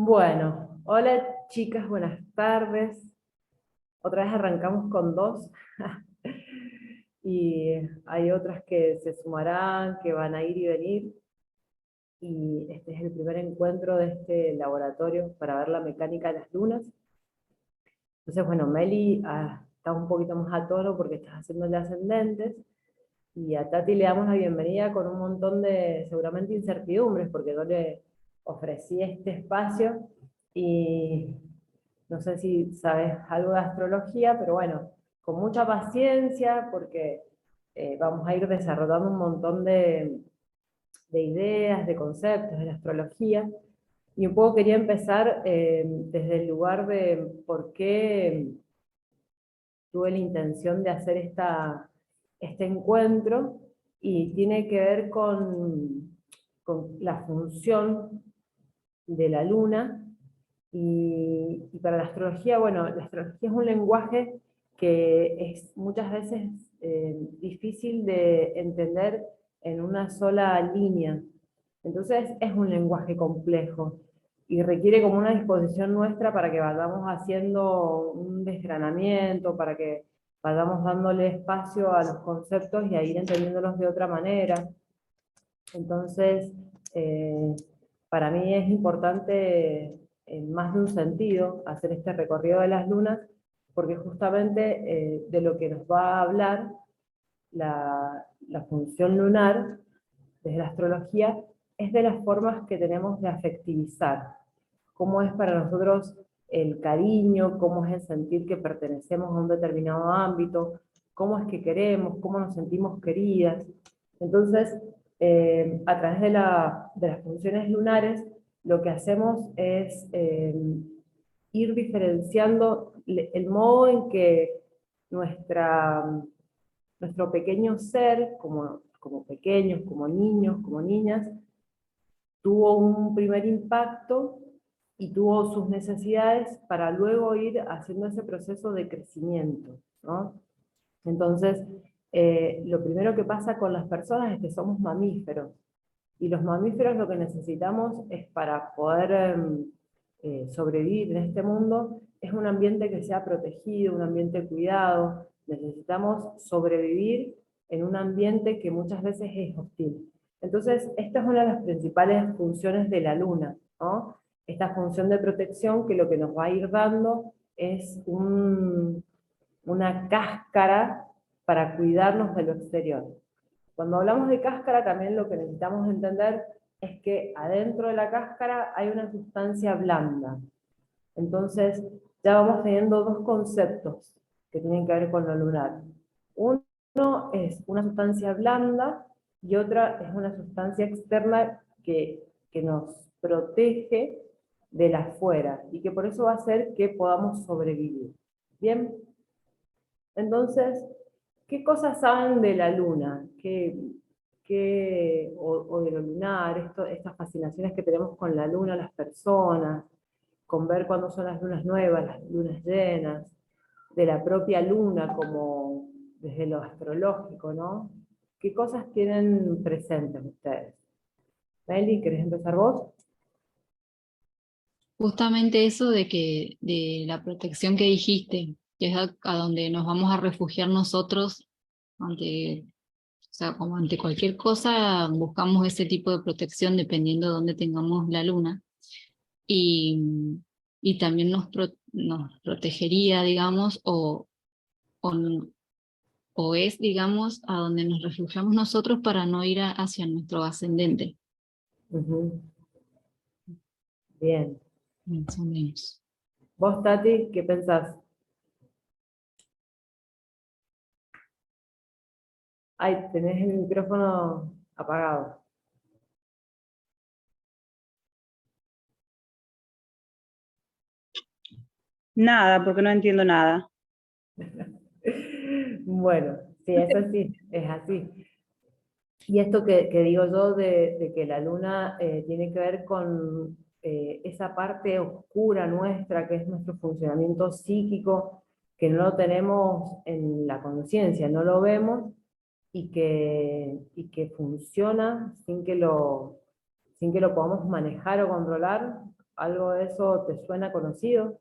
Bueno, hola chicas, buenas tardes. Otra vez arrancamos con dos. Y hay otras que se sumarán, que van a ir y venir. Y este es el primer encuentro de este laboratorio para ver la mecánica de las lunas. Entonces, bueno, Meli está un poquito más a tono porque estás haciéndole ascendentes. Y a Tati le damos la bienvenida con un montón de, seguramente, incertidumbres, porque no le ofrecí este espacio. Y no sé si sabes algo de astrología, pero bueno, con mucha paciencia, porque vamos a ir desarrollando un montón de ideas, de conceptos de la astrología. Y un poco quería empezar desde el lugar de por qué tuve la intención de hacer este encuentro, y tiene que ver con la función de la luna. Y para la astrología, bueno, la astrología es un lenguaje que es muchas veces difícil de entender en una sola línea. Entonces es un lenguaje complejo y requiere como una disposición nuestra para que vayamos haciendo un desgranamiento, para que vayamos dándole espacio a los conceptos y a ir entendiéndolos de otra manera. Entonces, eh, para mí es importante, en más de un sentido, hacer este recorrido de las lunas, porque justamente de lo que nos va a hablar la función lunar desde la astrología es de las formas que tenemos de afectivizar, cómo es para nosotros el cariño, cómo es el sentir que pertenecemos a un determinado ámbito, cómo es que queremos, cómo nos sentimos queridas. Entonces, a través de las funciones lunares, lo que hacemos es ir diferenciando el modo en que nuestra, nuestro pequeño ser, como pequeños, como niños, como niñas, tuvo un primer impacto y tuvo sus necesidades para luego ir haciendo ese proceso de crecimiento, ¿no? Entonces, lo primero que pasa con las personas es que somos mamíferos, y los mamíferos lo que necesitamos es para poder sobrevivir en este mundo, es un ambiente que sea protegido, un ambiente cuidado. Necesitamos sobrevivir en un ambiente que muchas veces es hostil. Entonces, esta es una de las principales funciones de la luna, ¿no? Esta función de protección, que lo que nos va a ir dando es una cáscara para cuidarnos de lo exterior. Cuando hablamos de cáscara, también lo que necesitamos entender es que adentro de la cáscara hay una sustancia blanda. Entonces, ya vamos teniendo dos conceptos que tienen que ver con lo lunar. Uno es una sustancia blanda y otra es una sustancia externa que nos protege de la afuera, y que por eso va a hacer que podamos sobrevivir. Bien, entonces, ¿qué cosas saben de la luna? O de lo lunar, estas fascinaciones que tenemos con la luna las personas, con ver cuándo son las lunas nuevas, las lunas llenas, de la propia luna como desde lo astrológico, ¿no? ¿Qué cosas tienen presentes ustedes? Meli, ¿querés empezar vos? Justamente eso de la protección que dijiste, que es a donde nos vamos a refugiar nosotros ante, o sea, como ante cualquier cosa, buscamos ese tipo de protección dependiendo de dónde tengamos la luna. Y, y también nos protegería, digamos, o, o es, digamos, a donde nos refugiamos nosotros para no ir hacia nuestro ascendente, Ujú. Bien. más o menos. ¿Vos, Tati, qué pensás? Ay, tenés el micrófono apagado. Nada, porque no entiendo nada. Bueno, sí, es así, es así. Y esto que digo yo de que la luna tiene que ver con esa parte oscura nuestra, que es nuestro funcionamiento psíquico, que no lo tenemos en la conciencia, no lo vemos, y que funciona sin que lo podamos manejar o controlar, ¿Algo de eso te suena conocido?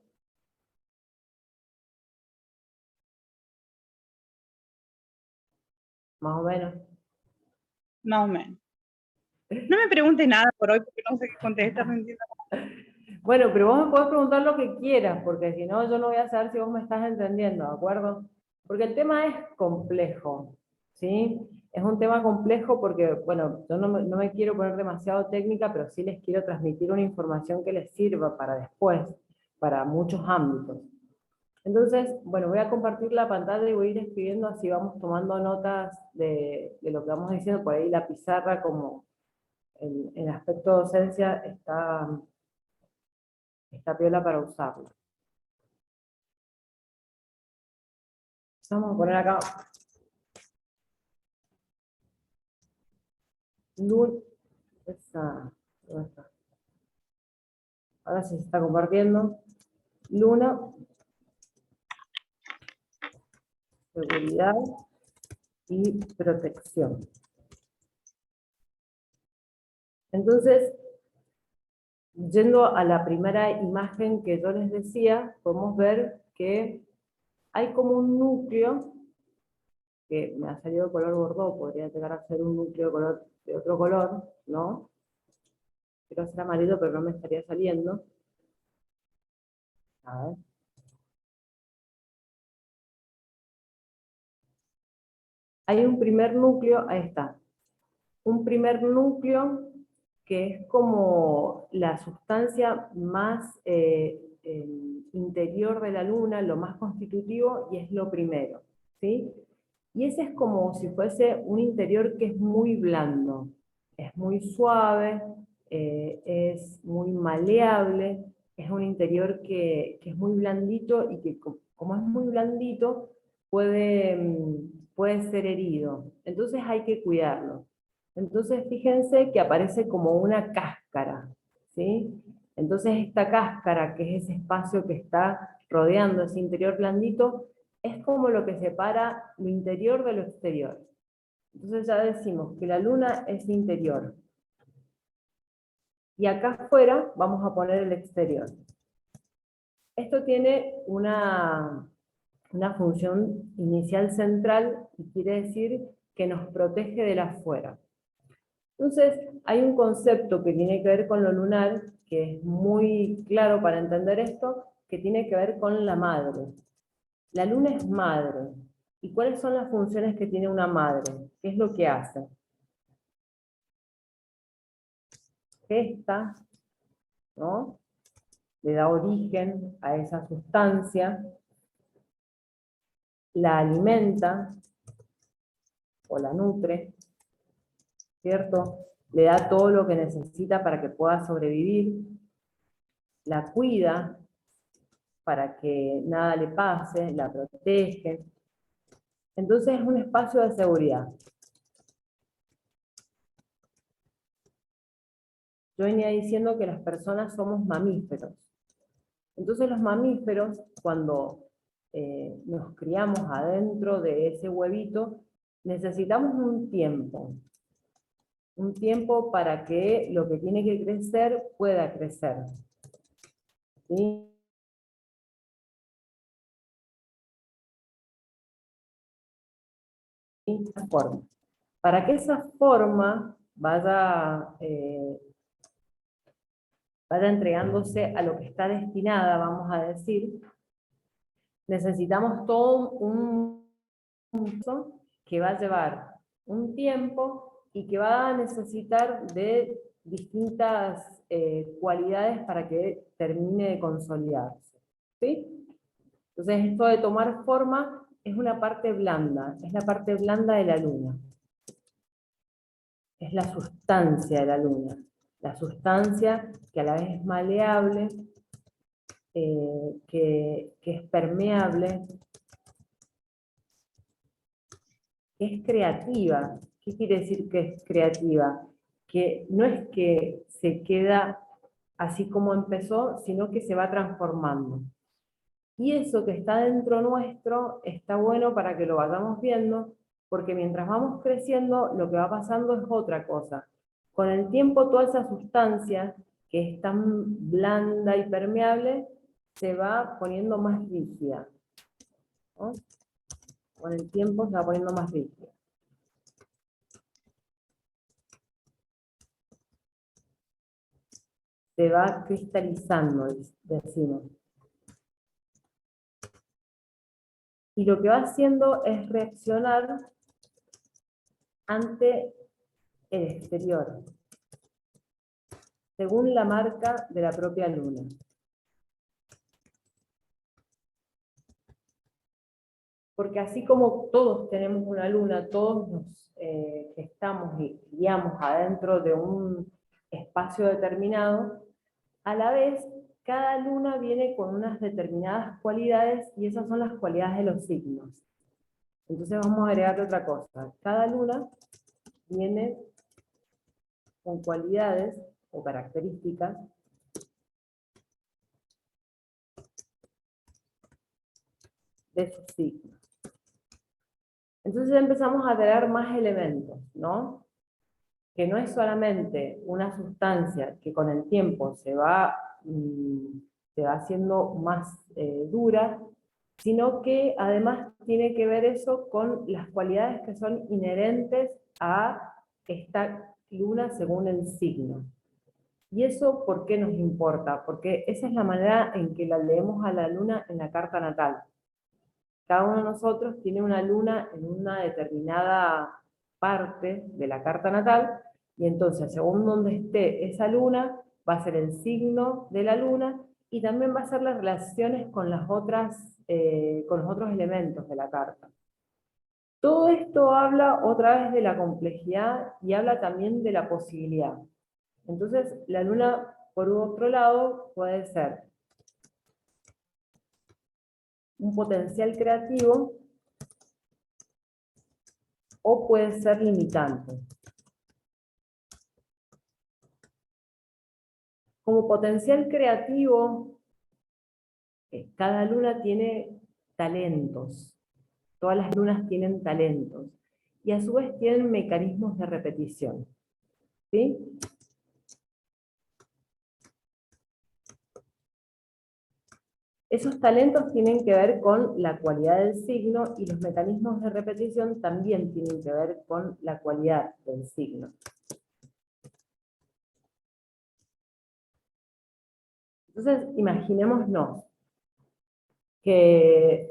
Más o menos. Más o menos. No me preguntes nada por hoy porque no sé qué contestar, no entiendo. Bueno, pero vos me podés preguntar lo que quieras, porque si no, yo no voy a saber si vos me estás entendiendo, ¿de acuerdo? Porque el tema es complejo, ¿sí? Es un tema complejo porque, bueno, yo no me quiero poner demasiado técnica, pero sí les quiero transmitir una información que les sirva para después, para muchos ámbitos. Entonces, bueno, voy a compartir la pantalla y voy a ir escribiendo, así vamos tomando notas de lo que vamos diciendo. Por ahí la pizarra, como en aspecto docencia, está piola para usarlo. Vamos a poner acá luna. ¿Dónde está? Ahora sí se está compartiendo. Luna, seguridad y protección. Entonces, yendo a la primera imagen que yo les decía, podemos ver que hay como un núcleo, que me ha salido de color bordó, podría llegar a ser un núcleo de otro color, ¿no? Quiero hacer amarillo, pero no me estaría saliendo. A ver. Hay un primer núcleo, ahí está. Un primer núcleo que es como la sustancia más interior de la luna, lo más constitutivo, y es lo primero, ¿sí? Y ese es como si fuese un interior que es muy blando, es muy suave, es muy maleable, es un interior que es muy blandito y que como es muy blandito puede ser herido. Entonces hay que cuidarlo. Entonces fíjense que aparece como una cáscara, ¿sí? Entonces esta cáscara, que es ese espacio que está rodeando ese interior blandito, es como lo que separa lo interior de lo exterior. Entonces ya decimos que la luna es interior. Y acá afuera vamos a poner el exterior. Esto tiene una función inicial central y quiere decir que nos protege del afuera. Entonces, hay un concepto que tiene que ver con lo lunar, que es muy claro para entender esto, que tiene que ver con la madre. La luna es madre. ¿Y cuáles son las funciones que tiene una madre? ¿Qué es lo que hace? Gesta, ¿no? Le da origen a esa sustancia, la alimenta o la nutre, ¿cierto? Le da todo lo que necesita para que pueda sobrevivir, la cuida para que nada le pase, la protege. Entonces es un espacio de seguridad. Yo venía diciendo que las personas somos mamíferos. Entonces los mamíferos, cuando nos criamos adentro de ese huevito, necesitamos un tiempo para que lo que tiene que crecer pueda crecer. ¿Sí? Esa forma. Para que esa forma vaya entregándose a lo que está destinada, vamos a decir, necesitamos todo un proceso que va a llevar un tiempo y que va a necesitar de distintas cualidades para que termine de consolidarse. ¿Sí? Entonces esto de tomar forma es una parte blanda, es la parte blanda de la luna. Es la sustancia de la luna. La sustancia que a la vez es maleable, que es permeable, que es creativa. ¿Qué quiere decir que es creativa? Que no es que se queda así como empezó, sino que se va transformando. Y eso que está dentro nuestro está bueno para que lo vayamos viendo, porque mientras vamos creciendo, lo que va pasando es otra cosa. Con el tiempo, toda esa sustancia que es tan blanda y permeable, se va poniendo más rígida, ¿no? Con el tiempo se va poniendo más rígida. Se va cristalizando, decimos. Y lo que va haciendo es reaccionar ante el exterior, según la marca de la propia luna. Porque así como todos tenemos una luna, todos nos estamos y guiamos adentro de un espacio determinado, a la vez cada luna viene con unas determinadas cualidades y esas son las cualidades de los signos. Entonces vamos a agregar otra cosa. Cada luna viene con cualidades o características de sus signos. Entonces empezamos a tener más elementos, ¿no? Que no es solamente una sustancia que con el tiempo se va haciendo más dura, sino que además tiene que ver eso con las cualidades que son inherentes a esta luna según el signo. ¿Y eso por qué nos importa? Porque esa es la manera en que la leemos a la luna en la carta natal. Cada uno de nosotros tiene una luna en una determinada parte de la carta natal, y entonces según donde esté esa luna, va a ser el signo de la luna, y también va a ser las relaciones con las otras, con los otros elementos de la carta. Todo esto habla otra vez de la complejidad y habla también de la posibilidad. Entonces, la luna, por otro lado, puede ser un potencial creativo o puede ser limitante. Como potencial creativo, cada luna tiene talentos. Todas las lunas tienen talentos. Y a su vez tienen mecanismos de repetición. ¿Sí? Esos talentos tienen que ver con la cualidad del signo y los mecanismos de repetición también tienen que ver con la cualidad del signo. Entonces, imaginémonos que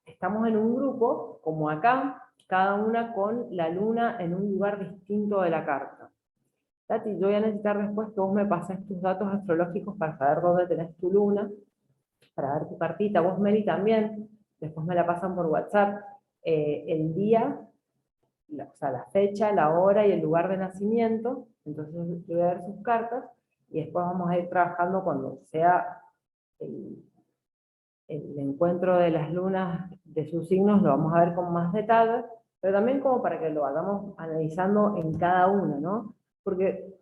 estamos en un grupo, como acá, cada una con la luna en un lugar distinto de la carta. Tati, yo voy a necesitar después que vos me pases tus datos astrológicos para saber dónde tenés tu luna, para ver tu cartita, vos Meli también, después me la pasan por WhatsApp, el día, o sea, la fecha, la hora y el lugar de nacimiento, entonces yo voy a ver sus cartas, y después vamos a ir trabajando cuando sea el encuentro de las lunas de sus signos, lo vamos a ver con más detalle, pero también como para que lo vayamos analizando en cada una, ¿no? Porque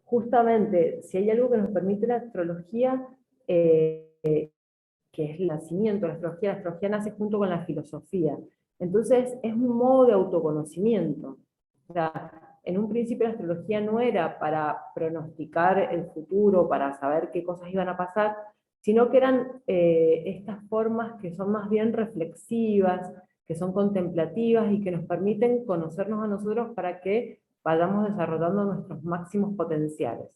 justamente si hay algo que nos permite la astrología, que es el nacimiento, la astrología nace junto con la filosofía. Entonces es un modo de autoconocimiento. O sea, en un principio la astrología no era para pronosticar el futuro, para saber qué cosas iban a pasar, sino que eran estas formas que son más bien reflexivas, que son contemplativas y que nos permiten conocernos a nosotros para que vayamos desarrollando nuestros máximos potenciales.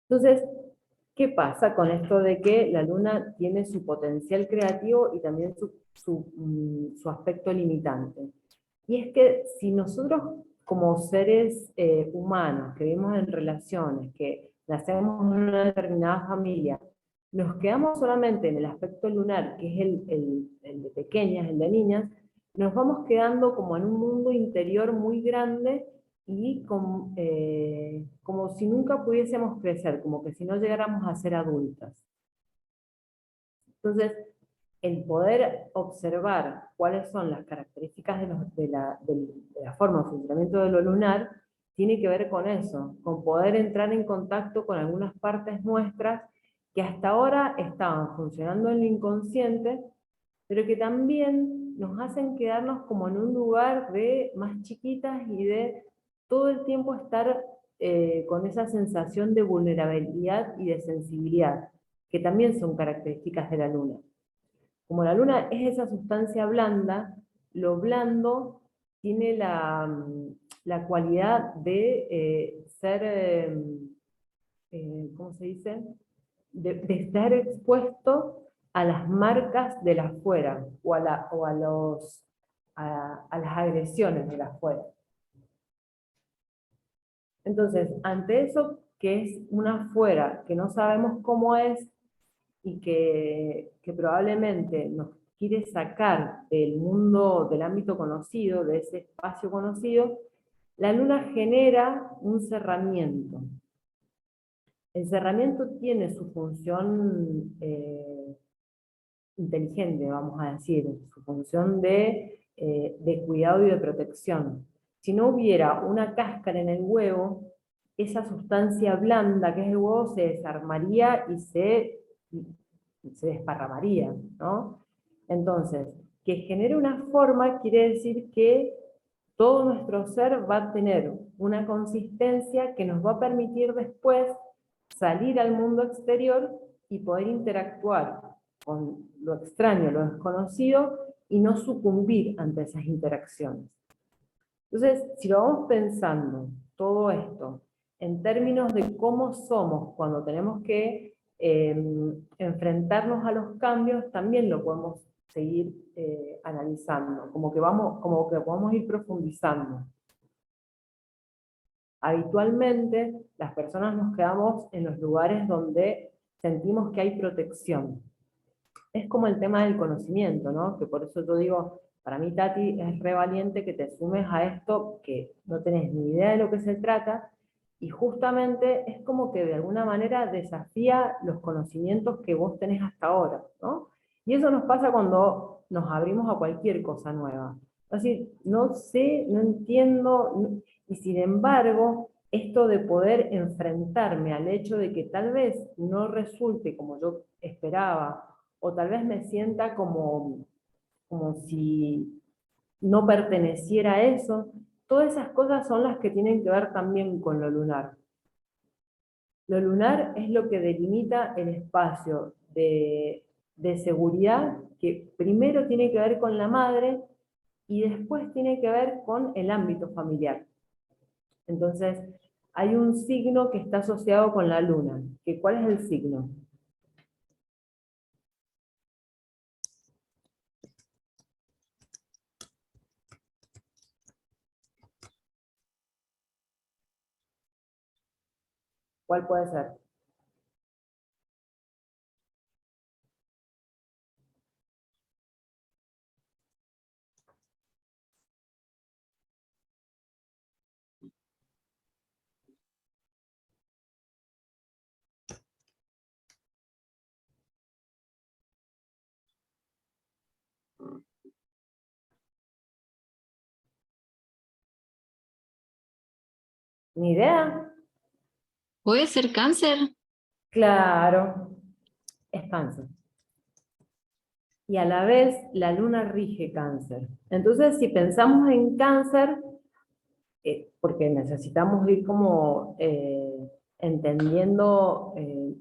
Entonces, ¿qué pasa con esto de que la luna tiene su potencial creativo y también su aspecto limitante? Y es que si nosotros como seres humanos que vivimos en relaciones, que nacemos en una determinada familia, nos quedamos solamente en el aspecto lunar, que es el de pequeñas, el de niñas, nos vamos quedando como en un mundo interior muy grande y como si nunca pudiésemos crecer, como que si no llegáramos a ser adultas. Entonces, el poder observar cuáles son las características de la forma de funcionamiento de lo lunar, tiene que ver con eso, con poder entrar en contacto con algunas partes nuestras que hasta ahora estaban funcionando en lo inconsciente, pero que también nos hacen quedarnos como en un lugar de más chiquitas y de todo el tiempo estar con esa sensación de vulnerabilidad y de sensibilidad, que también son características de la luna. Como la luna es esa sustancia blanda, lo blando tiene la cualidad de ser, ¿cómo se dice? De estar expuesto a las marcas de la afuera, o a las agresiones de la afuera. Entonces, ante eso que es una afuera, que no sabemos cómo es, y que probablemente nos quiere sacar del mundo, del ámbito conocido, de ese espacio conocido, la luna genera un cerramiento. El cerramiento tiene su función inteligente, vamos a decir, su función de cuidado y de protección. Si no hubiera una cáscara en el huevo, esa sustancia blanda que es el huevo se desarmaría y se desparramaría, ¿no? Entonces, que genere una forma quiere decir que todo nuestro ser va a tener una consistencia que nos va a permitir después salir al mundo exterior y poder interactuar con lo extraño, lo desconocido, y no sucumbir ante esas interacciones. Entonces, si lo vamos pensando, todo esto, en términos de cómo somos cuando tenemos que enfrentarnos a los cambios, también lo podemos seguir analizando, como que podemos ir profundizando. Habitualmente, las personas nos quedamos en los lugares donde sentimos que hay protección. Es como el tema del conocimiento, ¿no? Que por eso yo digo, para mí, Tati, es re valiente que te sumes a esto, que no tenés ni idea de lo que se trata, y justamente es como que de alguna manera desafía los conocimientos que vos tenés hasta ahora, ¿no? Y eso nos pasa cuando nos abrimos a cualquier cosa nueva. Es decir, no sé, no entiendo, y sin embargo, esto de poder enfrentarme al hecho de que tal vez no resulte como yo esperaba, o tal vez me sienta como si no perteneciera a eso, todas esas cosas son las que tienen que ver también con lo lunar. Lo lunar es lo que delimita el espacio de seguridad, que primero tiene que ver con la madre y después tiene que ver con el ámbito familiar. Entonces, hay un signo que está asociado con la luna. ¿Cuál es el signo? ¿Cuál puede ser? ¿Ni idea? ¿Puede ser Cáncer? Claro, es Cáncer. Y a la vez la luna rige Cáncer. Entonces, si pensamos en Cáncer, porque necesitamos ir como entendiendo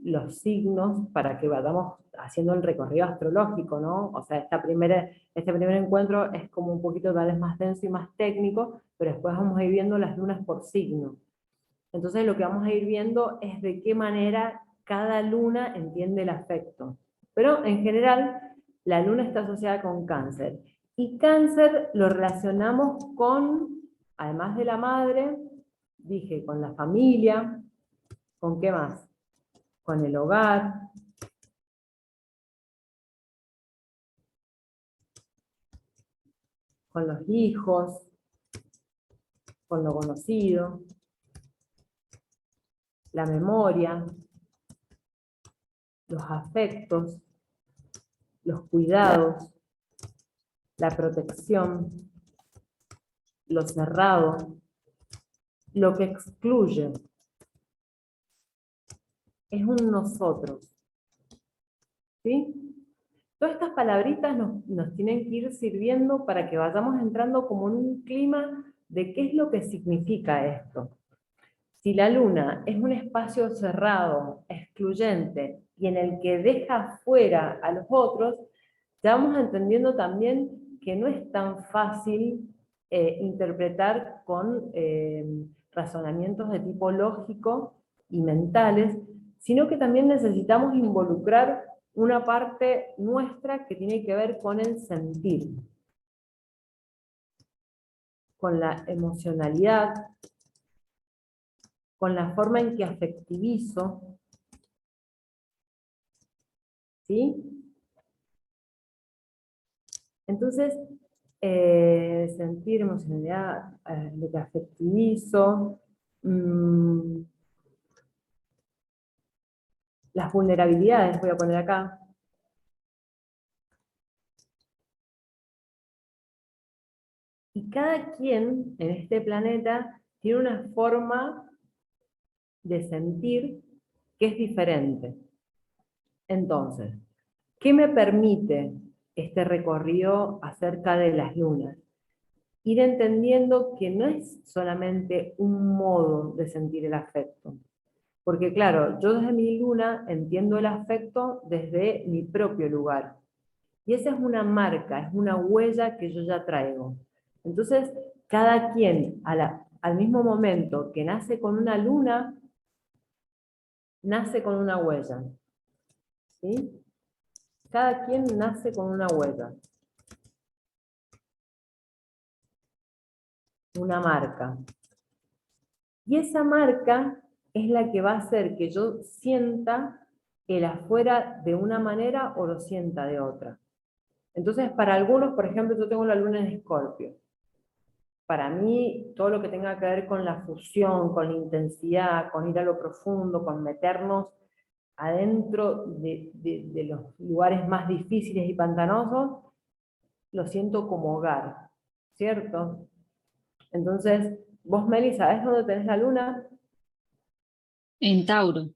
los signos para que vayamos haciendo el recorrido astrológico, ¿no? O sea, este primer encuentro es como un poquito tal vez más denso y más técnico, pero después vamos a ir viendo las lunas por signo. Entonces lo que vamos a ir viendo es de qué manera cada luna entiende el afecto. Pero en general, la luna está asociada con Cáncer. Y Cáncer lo relacionamos con, además de la madre, dije, con la familia, ¿con qué más? Con el hogar, con los hijos, con lo conocido, la memoria, los afectos, los cuidados, la protección, lo cerrado, lo que excluye. Es un nosotros. ¿Sí? Todas estas palabritas nos tienen que ir sirviendo para que vayamos entrando como en un clima de qué es lo que significa esto. Si la luna es un espacio cerrado, excluyente, y en el que deja fuera a los otros, ya vamos entendiendo también que no es tan fácil interpretar con razonamientos de tipo lógico y mentales, sino que también necesitamos involucrar una parte nuestra que tiene que ver con el sentir, con la emocionalidad, con la forma en que afectivizo, ¿sí? Entonces, sentir emocionalidad, lo que afectivizo, las vulnerabilidades, voy a poner acá. Y cada quien en este planeta tiene una forma de sentir que es diferente. Entonces, ¿qué me permite este recorrido acerca de las lunas? Ir entendiendo que no es solamente un modo de sentir el afecto. Porque claro, yo desde mi luna entiendo el afecto desde mi propio lugar. Y esa es una marca, es una huella que yo ya traigo. Entonces, cada quien al mismo momento que nace con una luna, nace con una huella. ¿Sí? Cada quien nace con una huella. Una marca. Y esa marca es la que va a hacer que yo sienta el afuera de una manera o lo sienta de otra. Entonces, para algunos, por ejemplo, yo tengo la luna en Escorpio. Para mí, todo lo que tenga que ver con la fusión, con la intensidad, con ir a lo profundo, con meternos adentro de los lugares más difíciles y pantanosos, lo siento como hogar, ¿cierto? Entonces, vos, Meli, ¿sabés dónde tenés la luna? En Tauro.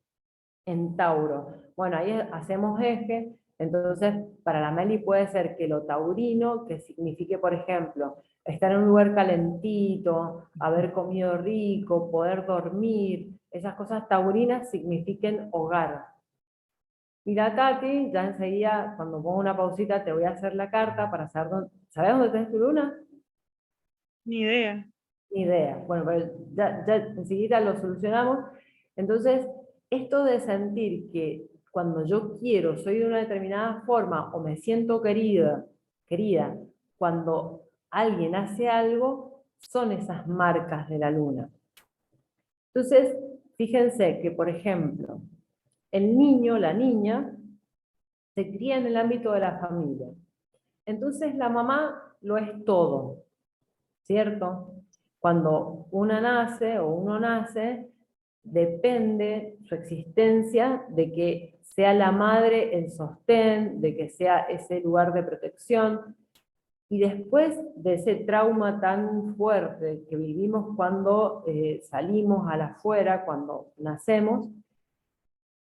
En Tauro. Bueno, ahí hacemos eje, entonces para la Meli puede ser que lo taurino, que signifique, por ejemplo, estar en un lugar calentito, haber comido rico, poder dormir, esas cosas taurinas signifiquen hogar. Mira, Tati, ya enseguida, cuando pongo una pausita, te voy a hacer la carta para saber dónde, ¿sabés dónde tenés tu luna? Ni idea. Ni idea. Bueno, pero ya enseguida lo solucionamos. Entonces, esto de sentir que cuando yo quiero, soy de una determinada forma o me siento querida, cuando alguien hace algo, son esas marcas de la luna. Entonces, fíjense que, por ejemplo, el niño, la niña, se cría en el ámbito de la familia. Entonces, la mamá lo es todo, ¿cierto? Cuando una nace o uno nace, depende su existencia de que sea la madre el sostén, de que sea ese lugar de protección. Y después de ese trauma tan fuerte que vivimos cuando salimos al afuera, cuando nacemos,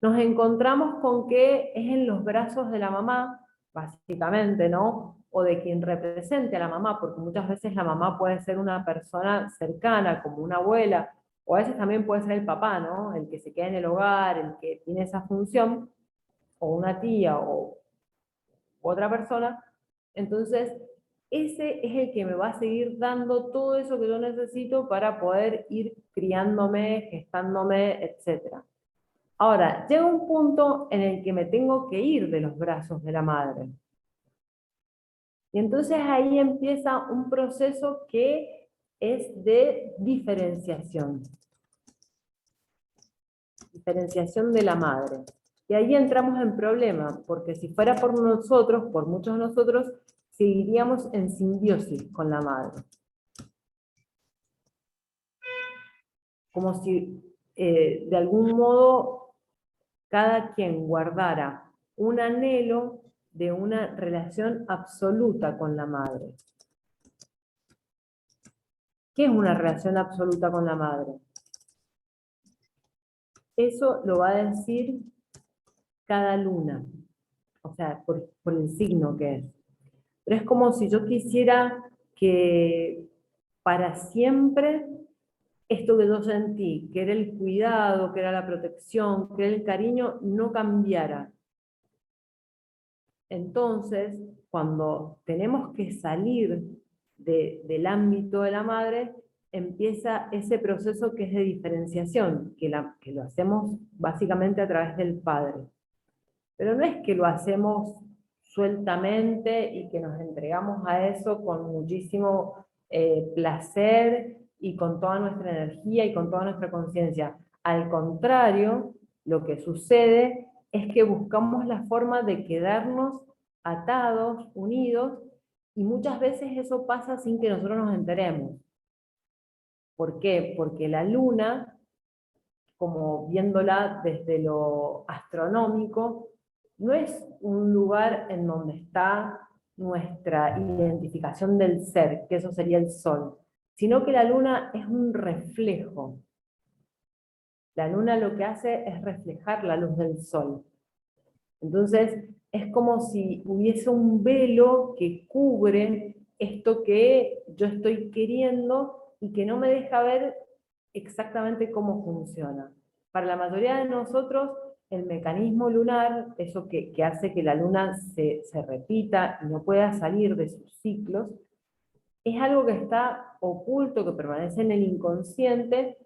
nos encontramos con que es en los brazos de la mamá, básicamente, ¿no? O de quien represente a la mamá, porque muchas veces la mamá puede ser una persona cercana, como una abuela, o a veces también puede ser el papá, ¿no? El que se queda en el hogar, el que tiene esa función, o una tía, o otra persona. Entonces, ese es el que me va a seguir dando todo eso que yo necesito para poder ir criándome, gestándome, etcétera. Ahora, llega un punto en el que me tengo que ir de los brazos de la madre. Y entonces ahí empieza un proceso que es de diferenciación. Diferenciación de la madre. Y ahí entramos en problema, porque si fuera por nosotros, por muchos de nosotros, seguiríamos en simbiosis con la madre. Como si de algún modo cada quien guardara un anhelo de una relación absoluta con la madre. ¿Qué es una relación absoluta con la madre? Eso lo va a decir cada luna, o sea, por el signo que es. Pero es como si yo quisiera que para siempre esto que yo sentí, que era el cuidado, que era la protección, que era el cariño, no cambiara. Entonces, cuando tenemos que salir del ámbito de la madre, empieza ese proceso que es de diferenciación, que lo hacemos básicamente a través del padre. Pero no es que lo hacemos sueltamente y que nos entregamos a eso con muchísimo placer y con toda nuestra energía y con toda nuestra conciencia. Al contrario, lo que sucede es que buscamos la forma de quedarnos atados, unidos, y muchas veces eso pasa sin que nosotros nos enteremos. ¿Por qué? Porque la luna, como viéndola desde lo astronómico, no es un lugar en donde está nuestra identificación del ser, que eso sería el sol, sino que la luna es un reflejo. La luna lo que hace es reflejar la luz del sol. Entonces, es como si hubiese un velo que cubre esto que yo estoy queriendo y que no me deja ver exactamente cómo funciona. Para la mayoría de nosotros, el mecanismo lunar, eso que hace que la luna se repita y no pueda salir de sus ciclos, es algo que está oculto, que permanece en el inconsciente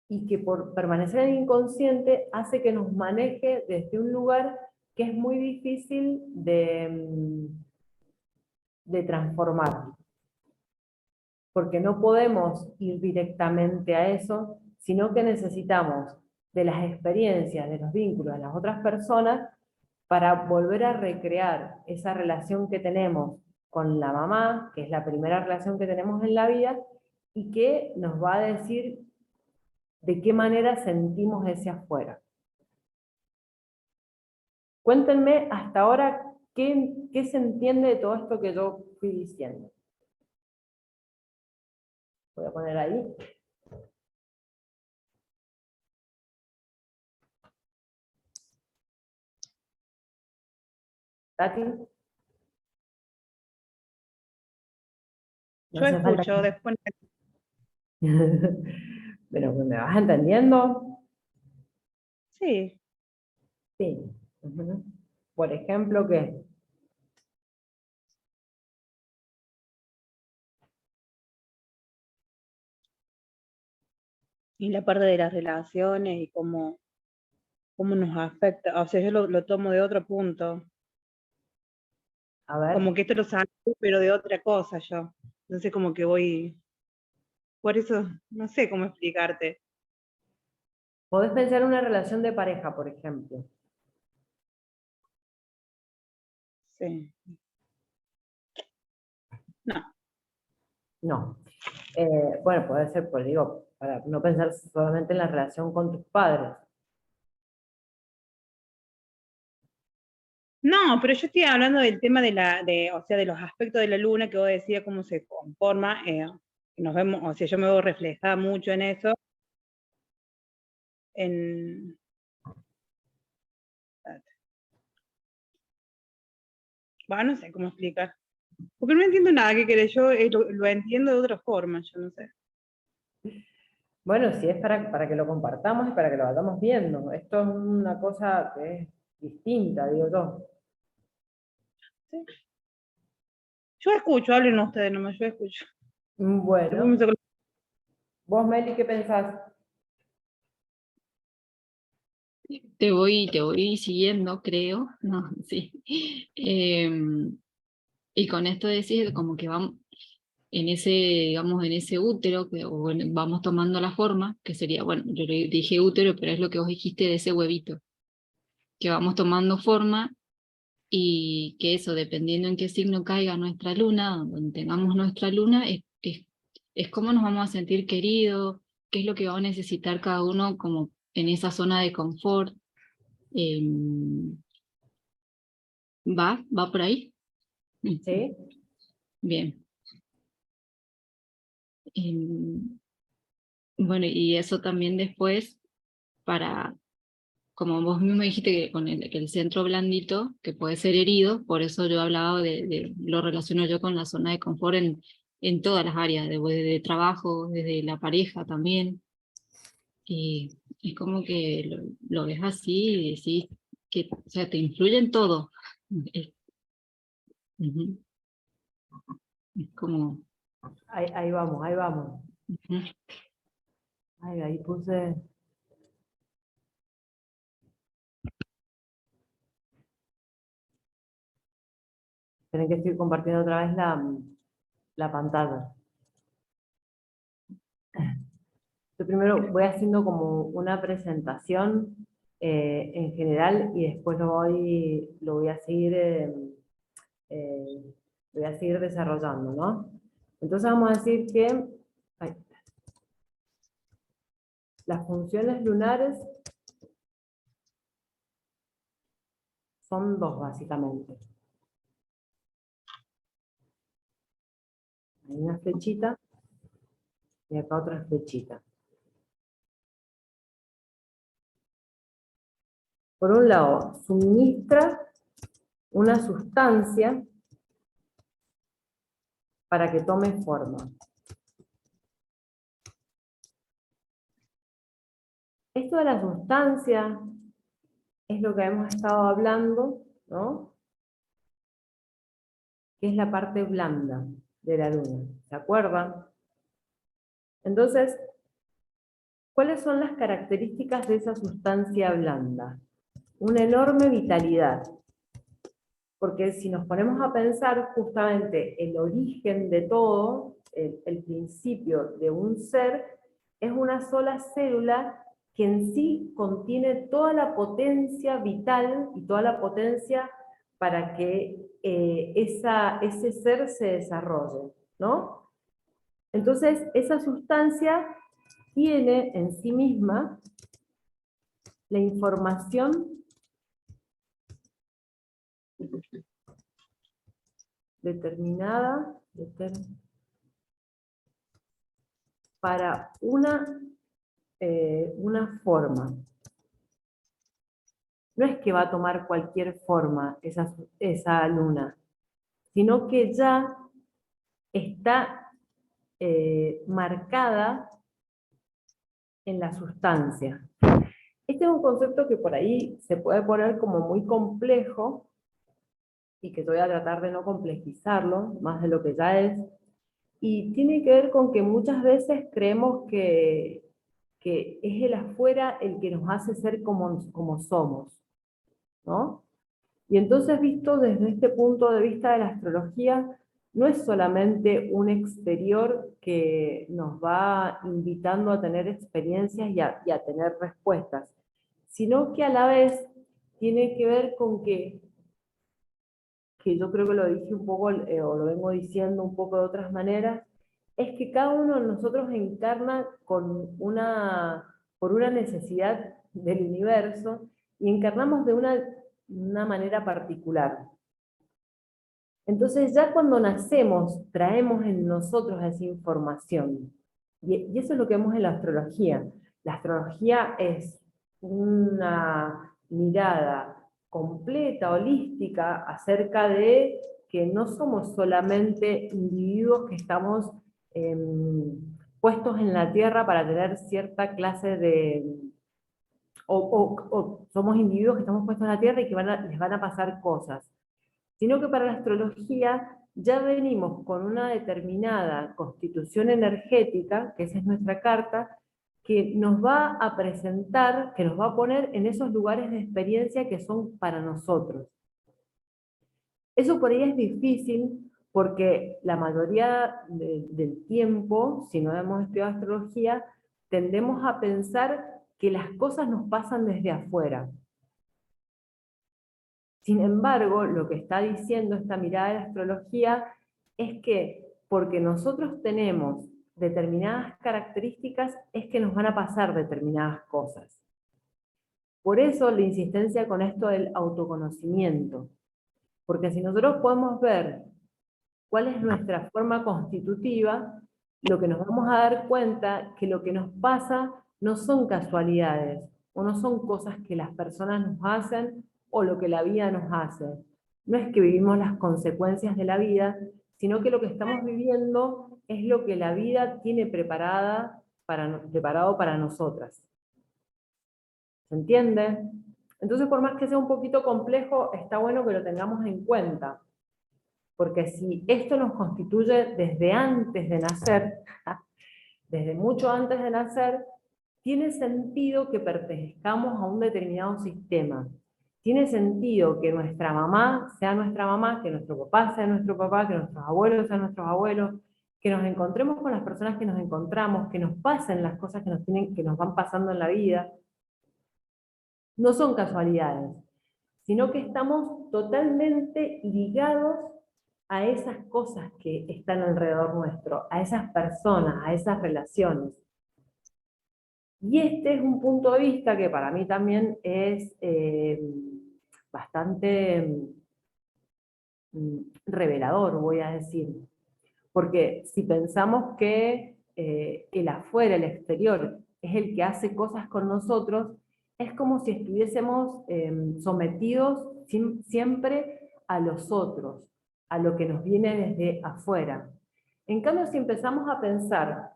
y que por permanecer en el inconsciente hace que nos maneje desde un lugar que es muy difícil de transformar. Porque no podemos ir directamente a eso, sino que necesitamos de las experiencias, de los vínculos de las otras personas para volver a recrear esa relación que tenemos con la mamá, que es la primera relación que tenemos en la vida, y que nos va a decir de qué manera sentimos ese afuera. Cuéntenme hasta ahora qué se entiende de todo esto que yo fui diciendo. Voy a poner ahí. Tati. No Yo hace falta escucho, después Pero ¿me vas entendiendo? sí. Sí. Ujú. Por ejemplo, ¿qué? Y la parte de las relaciones y cómo nos afecta. O sea, yo lo tomo de otro punto. A ver, Como que esto lo saco, pero de otra cosa yo. Entonces como que voy, por eso, no sé cómo explicarte. podés pensar en una relación de pareja, por ejemplo. Sí. No. No. Bueno, puede ser, pues digo, para no pensar solamente en la relación con tus padres. No, pero yo estoy hablando del tema o sea, de los aspectos de la luna que vos decías, cómo se conforma, nos vemos, o sea, yo me veo reflejada mucho en eso, en, bueno, no sé cómo explicar, porque no entiendo nada que querés, yo lo entiendo de otra forma, yo no sé. Bueno, si es para que lo compartamos y para que lo vayamos viendo. Esto es una cosa que es distinta, digo yo. ¿Sí? Yo escucho, hablen ustedes nomás, yo escucho. Después me Bueno, saco- vos, Meli, ¿qué pensás? Te voy siguiendo, creo. No, sí. Y con esto decir, como que vamos en ese, digamos, en ese útero, vamos tomando la forma, que sería, bueno, yo le dije útero, pero es lo que vos dijiste de ese huevito, que vamos tomando forma y que eso, dependiendo en qué signo caiga nuestra luna, donde tengamos nuestra luna, es cómo nos vamos a sentir queridos, qué es lo que va a necesitar cada uno como en esa zona de confort. ¿Va por ahí? ¿Sí? Bien. Bueno, y eso también después para, como vos mismo dijiste que con que el centro blandito, que puede ser herido, por eso yo hablaba lo relaciono yo con la zona de confort en todas las áreas, de trabajo, desde la pareja también. Y es como que lo ves así y decís que, o sea, te influye en todo. Es, ujú, es como... Ahí vamos, ahí vamos. ujú. Ay, ahí puse... Tienen que estoy compartiendo otra vez la pantalla. Yo primero voy haciendo como una presentación en general y después lo voy a seguir, eh, lo voy a seguir desarrollando, ¿no? Entonces vamos a decir que ay, las funciones lunares son dos básicamente. Hay una flechita y acá otra flechita. Por un lado, suministra una sustancia para que tome forma. Esto de la sustancia es lo que hemos estado hablando, ¿no? Que es la parte blanda de la luna. ¿Se acuerdan? Entonces, ¿cuáles son las características de esa sustancia blanda? Una enorme vitalidad. Porque si nos ponemos a pensar justamente el origen de todo, el principio de un ser, es una sola célula que en sí contiene toda la potencia vital y toda la potencia para que ese ser se desarrolle, ¿no? Entonces, esa sustancia tiene en sí misma la información determinada para una forma. No es que va a tomar cualquier forma esa luna, sino que ya está marcada en la sustancia. Este es un concepto que por ahí se puede poner como muy complejo, y que voy a tratar de no complejizarlo, más de lo que ya es, y tiene que ver con que muchas veces creemos que es el afuera el que nos hace ser como somos, ¿no? Y entonces, visto desde este punto de vista de la astrología, no es solamente un exterior que nos va invitando a tener experiencias y a tener respuestas, sino que a la vez tiene que ver con que yo creo que lo dije un poco, o lo vengo diciendo un poco de otras maneras, es que cada uno de nosotros encarna por una necesidad del universo, y encarnamos de una manera particular. Entonces ya cuando nacemos traemos en nosotros esa información. Y eso es lo que vemos en la astrología. La astrología es una mirada completa, holística, acerca de que no somos solamente individuos que estamos puestos en la Tierra para tener cierta clase de... O somos individuos que estamos puestos en la Tierra y que les van a pasar cosas, sino que para la astrología ya venimos con una determinada constitución energética, que esa es nuestra carta, que nos va a presentar, que nos va a poner en esos lugares de experiencia que son para nosotros. Eso por ahí es difícil porque la mayoría del tiempo, si no hemos estudiado astrología, tendemos a pensar que las cosas nos pasan desde afuera. Sin embargo, lo que está diciendo esta mirada de la astrología es que porque nosotros tenemos determinadas características, es que nos van a pasar determinadas cosas. Por eso la insistencia con esto del autoconocimiento. Porque si nosotros podemos ver cuál es nuestra forma constitutiva, lo que nos vamos a dar cuenta que lo que nos pasa no son casualidades, o no son cosas que las personas nos hacen, o lo que la vida nos hace. No es que vivimos las consecuencias de la vida, sino que lo que estamos viviendo es lo que la vida tiene preparado para nosotras. ¿Se entiende? Entonces, por más que sea un poquito complejo, está bueno que lo tengamos en cuenta. Porque si esto nos constituye desde antes de nacer, desde mucho antes de nacer, tiene sentido que pertenezcamos a un determinado sistema. Tiene sentido que nuestra mamá sea nuestra mamá, que nuestro papá sea nuestro papá, que nuestros abuelos sean nuestros abuelos, que nos encontremos con las personas que nos encontramos, que nos pasen las cosas que nos van pasando en la vida. No son casualidades, sino que estamos totalmente ligados a esas cosas que están alrededor nuestro, a esas personas, a esas relaciones. Y este es un punto de vista que para mí también es bastante revelador, voy a decir. Porque si pensamos que el afuera, el exterior, es el que hace cosas con nosotros, es como si estuviésemos sometidos siempre a los otros, a lo que nos viene desde afuera. En cambio, si empezamos a pensar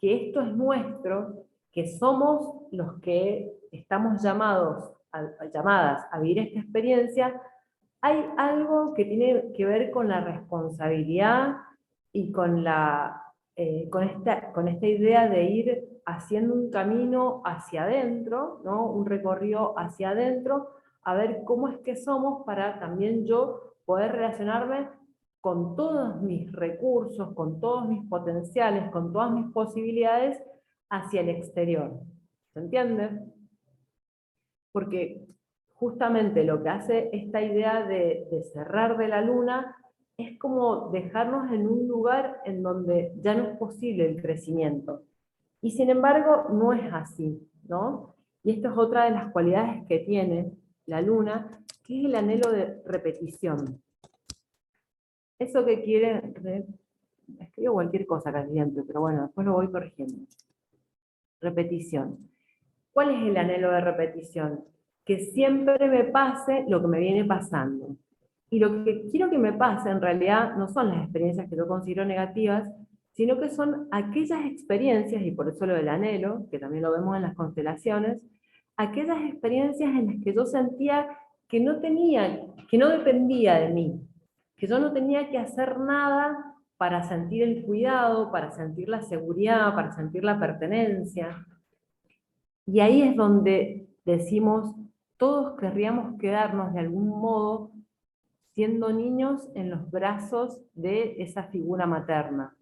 que esto es nuestro, que somos los que estamos llamadas a vivir esta experiencia, hay algo que tiene que ver con la responsabilidad y con esta idea de ir haciendo un camino hacia adentro, ¿no? Un recorrido hacia adentro, a ver cómo es que somos para también yo poder relacionarme con todos mis recursos, con todos mis potenciales, con todas mis posibilidades hacia el exterior. ¿Se entiende? Porque justamente lo que hace esta idea de cerrar de la luna es como dejarnos en un lugar en donde ya no es posible el crecimiento. Y sin embargo, no es así, ¿no? Y esta es otra de las cualidades que tiene la luna, que es el anhelo de repetición. Eso que quiere... Escribo cualquier cosa casi siempre, pero bueno, después lo voy corrigiendo. Repetición. ¿Cuál es el anhelo de repetición? Que siempre me pase lo que me viene pasando. Y lo que quiero que me pase en realidad no son las experiencias que yo considero negativas, sino que son aquellas experiencias, y por eso lo del anhelo, que también lo vemos en las constelaciones, aquellas experiencias en las que yo sentía que no dependía de mí, que yo no tenía que hacer nada para sentir el cuidado, para sentir la seguridad, para sentir la pertenencia. Y ahí es donde decimos, todos querríamos quedarnos de algún modo siendo niños en los brazos de esa figura materna,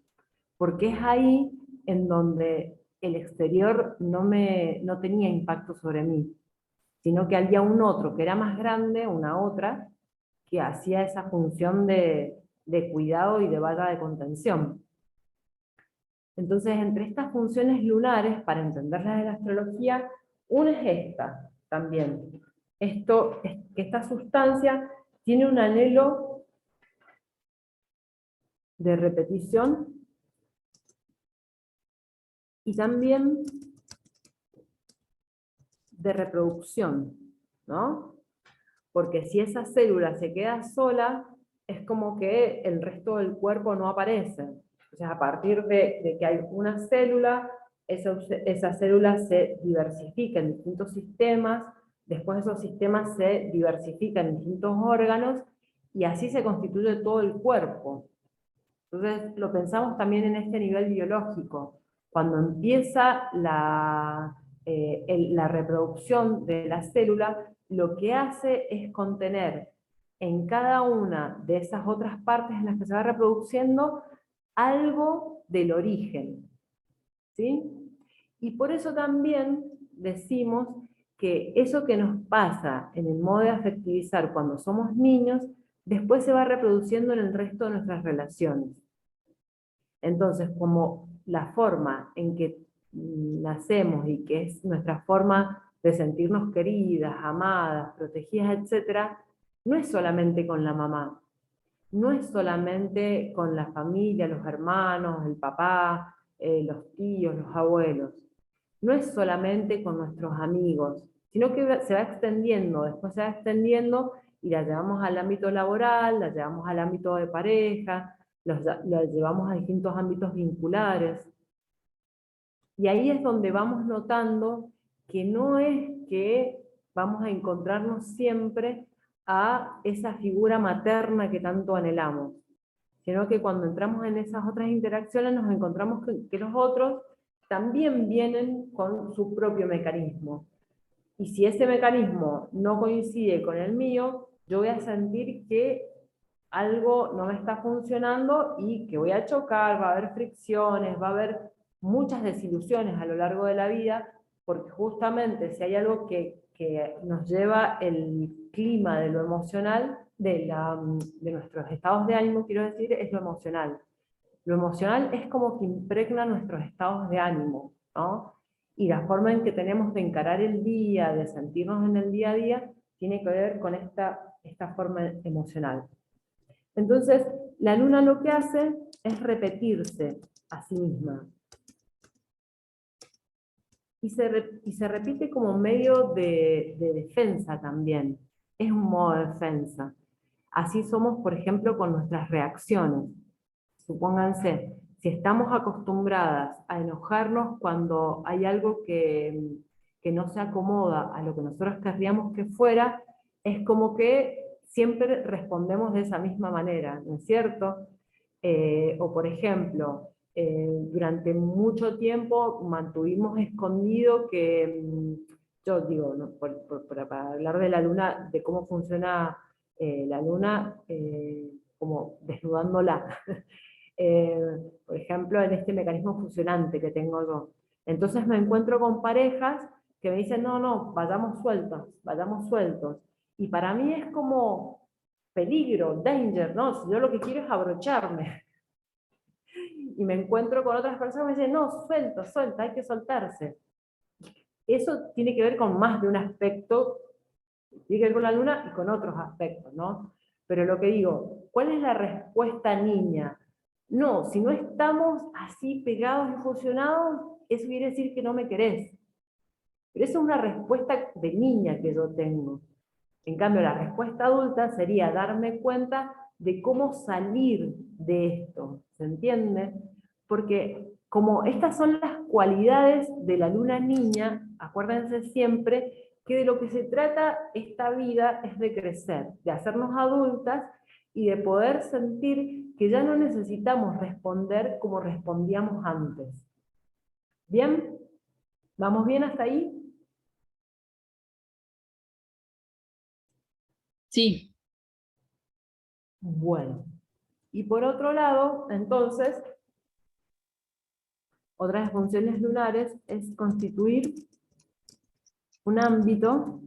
porque es ahí en donde el exterior no tenía impacto sobre mí, sino que había un otro que era más grande, una otra, que hacía esa función de cuidado y de valla de contención. Entonces, entre estas funciones lunares, para entenderlas de la astrología, una es esta también. Que esta sustancia tiene un anhelo de repetición y también de reproducción, ¿no? Porque si esa célula se queda sola, es como que el resto del cuerpo no aparece. O sea, a partir de que hay una célula, esa célula se diversifica en distintos sistemas, después esos sistemas se diversifican en distintos órganos, y así se constituye todo el cuerpo. Entonces, lo pensamos también en este nivel biológico. Cuando empieza la reproducción de la célula, lo que hace es contener en cada una de esas otras partes en las que se va reproduciendo algo del origen, ¿sí? Y por eso también decimos que eso que nos pasa en el modo de afectivizar cuando somos niños, después se va reproduciendo en el resto de nuestras relaciones. Entonces, como la forma en que nacemos y que es nuestra forma de sentirnos queridas, amadas, protegidas, etc., no es solamente con la mamá, no es solamente con la familia, los hermanos, el papá, los tíos, los abuelos, no es solamente con nuestros amigos, sino que se va extendiendo, después se va extendiendo y la llevamos al ámbito laboral, la llevamos al ámbito de pareja, los llevamos a distintos ámbitos vinculares. Y ahí es donde vamos notando que no es que vamos a encontrarnos siempre a esa figura materna que tanto anhelamos, sino que cuando entramos en esas otras interacciones nos encontramos que los otros también vienen con su propio mecanismo. Y si ese mecanismo no coincide con el mío, yo voy a sentir que algo no me está funcionando y que voy a chocar, va a haber fricciones, va a haber muchas desilusiones a lo largo de la vida, porque justamente si hay algo que nos lleva el clima de lo emocional, de nuestros estados de ánimo, quiero decir, es lo emocional. Lo emocional es como que impregna nuestros estados de ánimo, ¿no? Y la forma en que tenemos de encarar el día, de sentirnos en el día a día, tiene que ver con esta forma emocional. Entonces, la luna lo que hace es repetirse a sí misma. Y se repite como medio de defensa también. Es un modo de defensa. Así somos, por ejemplo, con nuestras reacciones. Supónganse, si estamos acostumbradas a enojarnos cuando hay algo que no se acomoda a lo que nosotros querríamos que fuera, es como que siempre respondemos de esa misma manera, ¿no es cierto? O por ejemplo, durante mucho tiempo mantuvimos escondido que, yo digo, ¿no? Para hablar de la luna, de cómo funciona la luna, como desnudándola. Por ejemplo, en este mecanismo fusionante que tengo yo. Entonces me encuentro con parejas que me dicen, no, no, vayamos sueltos, vayamos sueltos. Y para mí es como peligro, danger, ¿no? Si yo lo que quiero es abrocharme. Y me encuentro con otras personas que me dicen, no, suelta, suelta, hay que soltarse. Eso tiene que ver con más de un aspecto, tiene que ver con la luna y con otros aspectos, ¿no? Pero lo que digo, ¿cuál es la respuesta niña? No, si no estamos así pegados y fusionados, eso quiere decir que no me querés. Pero eso es una respuesta de niña que yo tengo. En cambio, la respuesta adulta sería darme cuenta de cómo salir de esto, ¿se entiende? Porque como estas son las cualidades de la luna niña, acuérdense siempre que de lo que se trata esta vida es de crecer, de hacernos adultas y de poder sentir que ya no necesitamos responder como respondíamos antes. ¿Bien? ¿Vamos bien hasta ahí? Sí, Bueno. Y por otro lado, entonces, otras funciones lunares es constituir un ámbito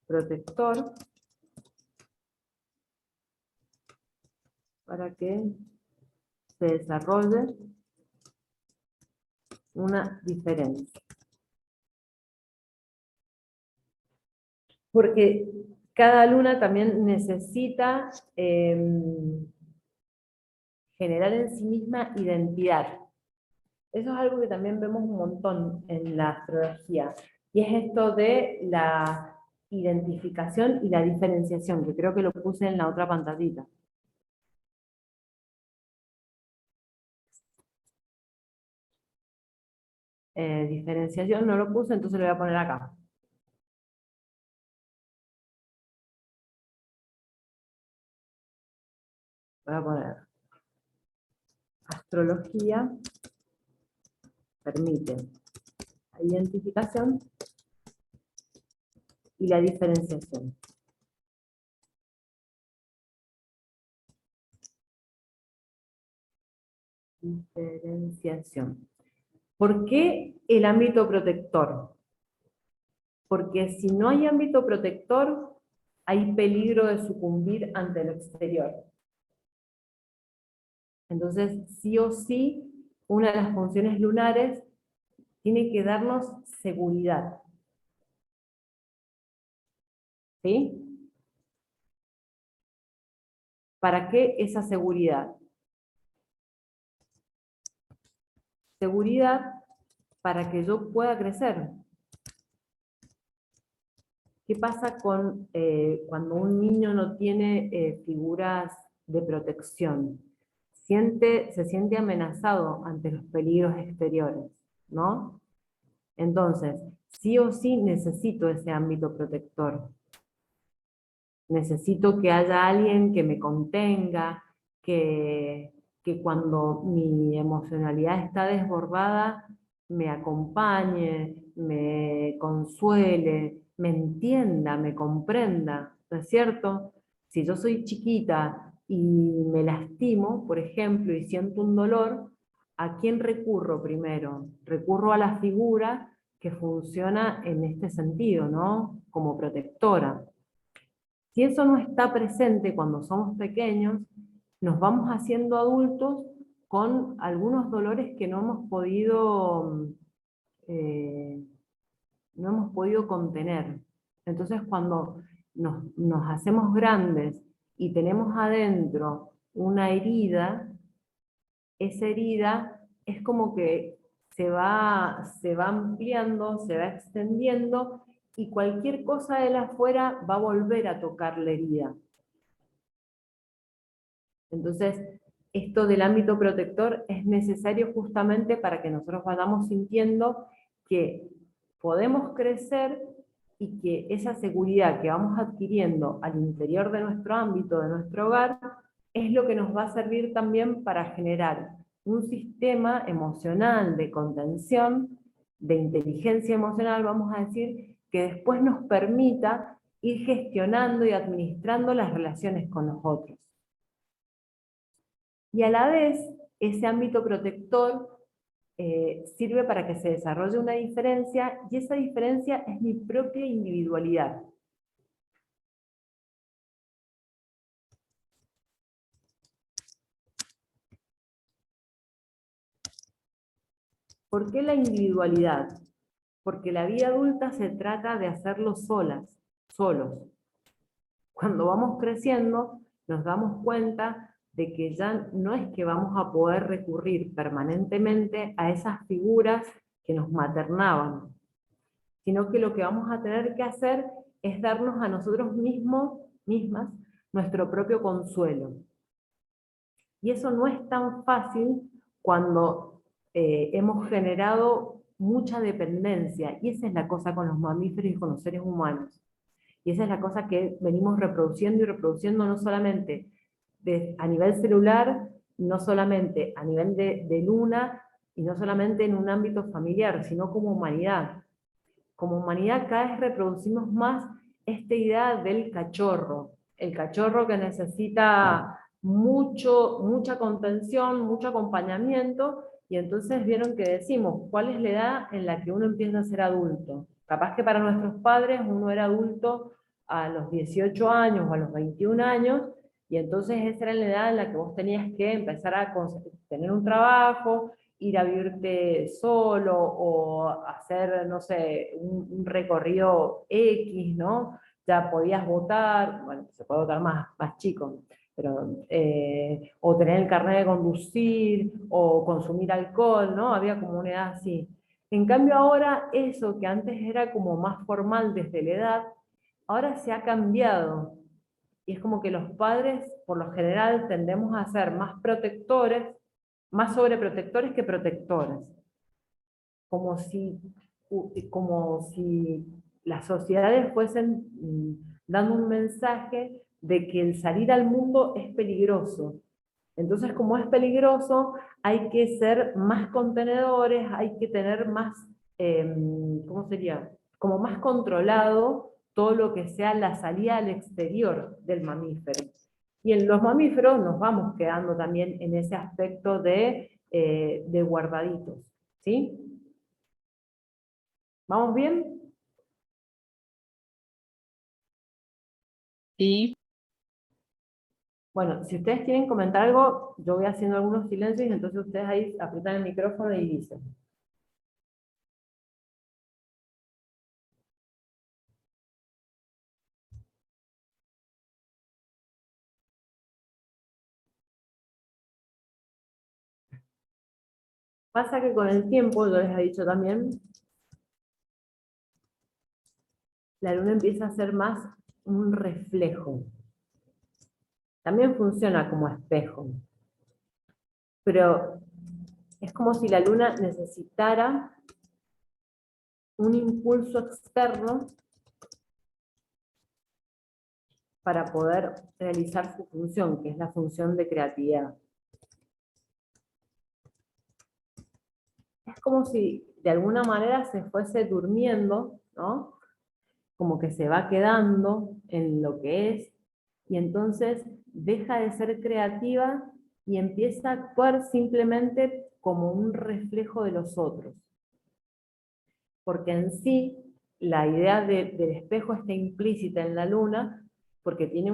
protector para que se desarrolle una diferencia. Porque cada luna también necesita generar en sí misma identidad. Eso es algo que también vemos un montón en la astrología. Y es esto de la identificación y la diferenciación, que creo que lo puse en la otra pantallita. Diferenciación no lo puse, entonces lo voy a poner acá. Voy a poner astrología permite la identificación y la diferenciación. Diferenciación. ¿Por qué el ámbito protector? Porque si no hay ámbito protector, hay peligro de sucumbir ante lo exterior. Entonces, sí o sí, una de las funciones lunares tiene que darnos seguridad. ¿Sí? ¿Para qué esa seguridad? Seguridad para que yo pueda crecer. ¿Qué pasa con cuando un niño no tiene figuras de protección? Se siente amenazado ante los peligros exteriores, ¿no? Entonces, sí o sí necesito ese ámbito protector. Necesito que haya alguien que me contenga, que cuando mi emocionalidad está desbordada, me acompañe, me consuele, me entienda, me comprenda, ¿no es cierto? Si yo soy chiquita y me lastimo, por ejemplo, y siento un dolor, ¿a quién recurro primero? Recurro a la figura que funciona en este sentido, ¿no? Como protectora. Si eso no está presente cuando somos pequeños, nos vamos haciendo adultos con algunos dolores que eh, no hemos podido contener. Entonces, cuando nos hacemos grandes y tenemos adentro una herida, esa herida es como que se va ampliando, se va extendiendo, y cualquier cosa de la afuera va a volver a tocar la herida. Entonces, esto del ámbito protector es necesario justamente para que nosotros vayamos sintiendo que podemos crecer y que esa seguridad que vamos adquiriendo al interior de nuestro ámbito, de nuestro hogar, es lo que nos va a servir también para generar un sistema emocional de contención, de inteligencia emocional, vamos a decir, que después nos permita ir gestionando y administrando las relaciones con los otros. Y a la vez, ese ámbito protector sirve para que se desarrolle una diferencia, y esa diferencia es mi propia individualidad. ¿Por qué la individualidad? Porque la vida adulta se trata de hacerlo solos. Cuando vamos creciendo, nos damos cuenta de que ya no es que vamos a poder recurrir permanentemente a esas figuras que nos maternaban, sino que lo que vamos a tener que hacer es darnos a nosotros mismas, nuestro propio consuelo. Y eso no es tan fácil cuando hemos generado mucha dependencia, y esa es la cosa con los mamíferos y con los seres humanos. Y esa es la cosa que venimos reproduciendo y reproduciendo, no solamente a nivel celular, no solamente a nivel de luna, y no solamente en un ámbito familiar, sino como humanidad. Como humanidad cada vez reproducimos más esta idea del cachorro, el cachorro que necesita mucha contención, mucho acompañamiento, y entonces vieron que decimos, ¿cuál es la edad en la que uno empieza a ser adulto? Capaz que para nuestros padres uno era adulto a los 18 años o a los 21 años, y entonces esa era la edad en la que vos tenías que empezar a tener un trabajo, ir a vivirte solo o hacer, no sé, un recorrido X, ¿no? Ya podías votar, bueno, se puede votar más chico, pero, o tener el carnet de conducir, o consumir alcohol, ¿no? Había como una edad así. En cambio ahora, eso que antes era como más formal desde la edad, ahora se ha cambiado. Y es como que los padres, por lo general, tendemos a ser más protectores, más sobreprotectores que protectores. Como si las sociedades fuesen dando un mensaje de que el salir al mundo es peligroso. Entonces, como es peligroso, hay que ser más contenedores, hay que tener más, ¿cómo sería? Como más controlado todo lo que sea la salida al exterior del mamífero. Y en los mamíferos nos vamos quedando también en ese aspecto de guardaditos, ¿sí? ¿Vamos bien? Sí, Bueno, si ustedes quieren comentar algo, yo voy haciendo algunos silencios, y entonces ustedes ahí aprietan el micrófono y dicen. Pasa que con el tiempo, yo les he dicho también, la luna empieza a ser más un reflejo. También funciona como espejo, pero es como si la luna necesitara un impulso externo para poder realizar su función, que es la función de creatividad. Es como si de alguna manera se fuese durmiendo, ¿no? Como que se va quedando en lo que es, y entonces deja de ser creativa y empieza a actuar simplemente como un reflejo de los otros. Porque en sí, la idea del espejo está implícita en la luna, porque tiene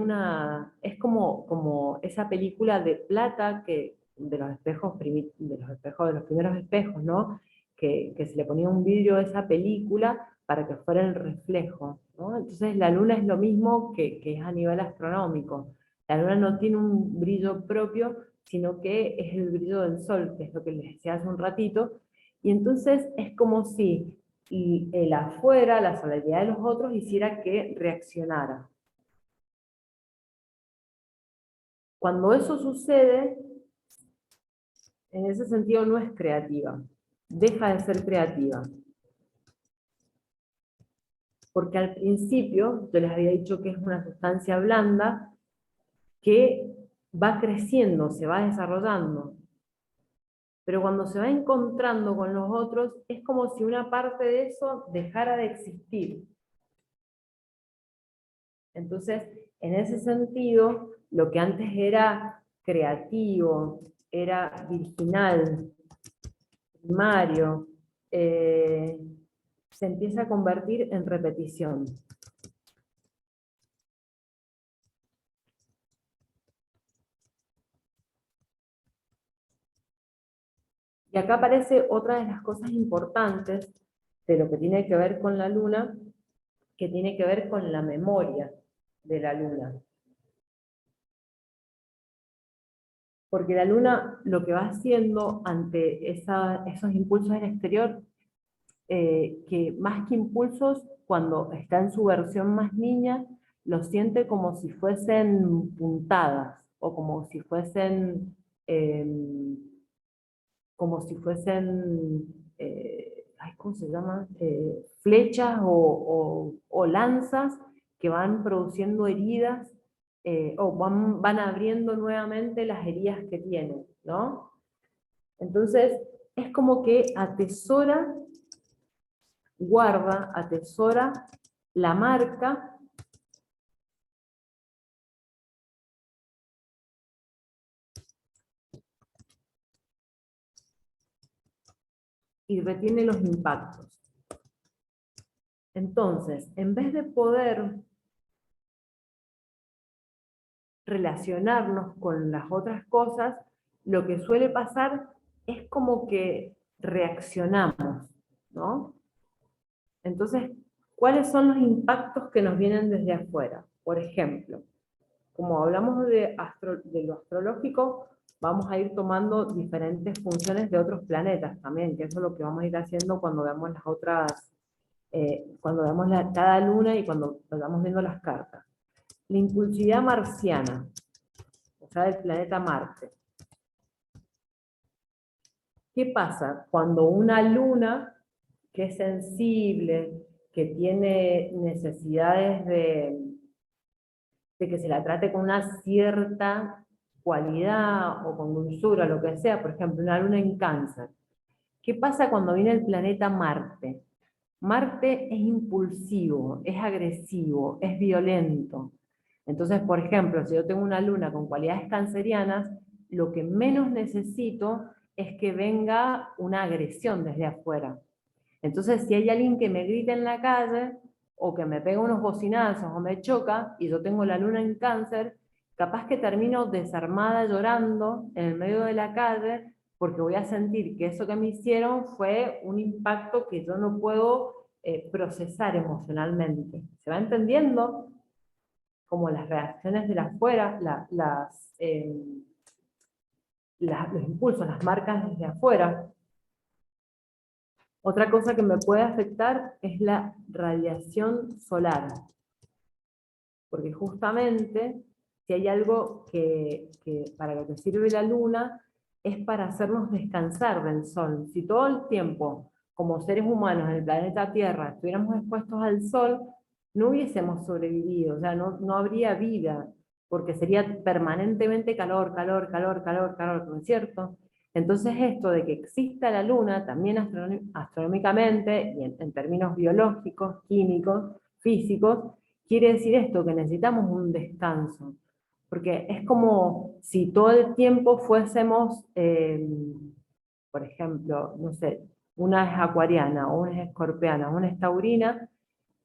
es como esa película de plata de los espejos, de los primeros espejos, ¿no? Que se le ponía un vidrio a esa película para que fuera el reflejo, ¿no? Entonces la luna es lo mismo que es a nivel astronómico. La luna no tiene un brillo propio, sino que es el brillo del sol, que es lo que les decía hace un ratito, y entonces es como si el afuera, la solaridad de los otros, hiciera que reaccionara. Cuando eso sucede, en ese sentido no es creativa, deja de ser creativa. Porque al principio, yo les había dicho que es una sustancia blanda que va creciendo, se va desarrollando. Pero cuando se va encontrando con los otros, es como si una parte de eso dejara de existir. Entonces, en ese sentido, lo que antes era creativo, era virginal, primario, se empieza a convertir en repetición. Y acá aparece otra de las cosas importantes de lo que tiene que ver con la luna, que tiene que ver con la memoria de la luna. Porque la luna lo que va haciendo ante esos impulsos del exterior, que más que impulsos, cuando está en su versión más niña, lo siente como si fuesen puntadas, o como si fuesen, ay, ¿cómo se llama? Flechas o lanzas que van produciendo heridas, o van abriendo nuevamente las heridas que tienen, ¿no? Entonces, es como que atesora, guarda, atesora la marca y retiene los impactos. Entonces, en vez de poder relacionarnos con las otras cosas, lo que suele pasar es como que reaccionamos, ¿no? Entonces, ¿cuáles son los impactos que nos vienen desde afuera? Por ejemplo, como hablamos de lo astrológico, vamos a ir tomando diferentes funciones de otros planetas también, que eso es lo que vamos a ir haciendo cuando veamos las otras, cuando veamos cada luna y cuando vayamos viendo las cartas. La impulsividad marciana, o sea, del planeta Marte. ¿Qué pasa? Cuando una luna, que es sensible, que tiene necesidades de que se la trate con una cierta cualidad o con dulzura, lo que sea, por ejemplo, una luna en Cáncer. ¿Qué pasa cuando viene el planeta Marte? Marte es impulsivo, es agresivo, es violento. Entonces, por ejemplo, si yo tengo una luna con cualidades cancerianas, lo que menos necesito es que venga una agresión desde afuera. Entonces, si hay alguien que me grita en la calle, o que me pega unos bocinazos, o me choca, y yo tengo la luna en Cáncer, capaz que termino desarmada llorando en el medio de la calle, porque voy a sentir que eso que me hicieron fue un impacto que yo no puedo procesar emocionalmente. ¿Se va entendiendo? Como las reacciones de la afuera, los impulsos, las marcas desde afuera. Otra cosa que me puede afectar es la radiación solar, porque justamente si hay algo que para lo que sirve la luna es para hacernos descansar del sol. Si todo el tiempo, como seres humanos en el planeta Tierra, estuviéramos expuestos al sol, no hubiésemos sobrevivido, o sea, no habría vida, porque sería permanentemente calor, calor, calor, calor, calor, ¿no es cierto? Entonces esto de que exista la luna, también astronómicamente, y en términos biológicos, químicos, físicos, quiere decir esto, que necesitamos un descanso. Porque es como si todo el tiempo fuésemos, por ejemplo, no sé, una es acuariana, o una es escorpiana, o una es taurina,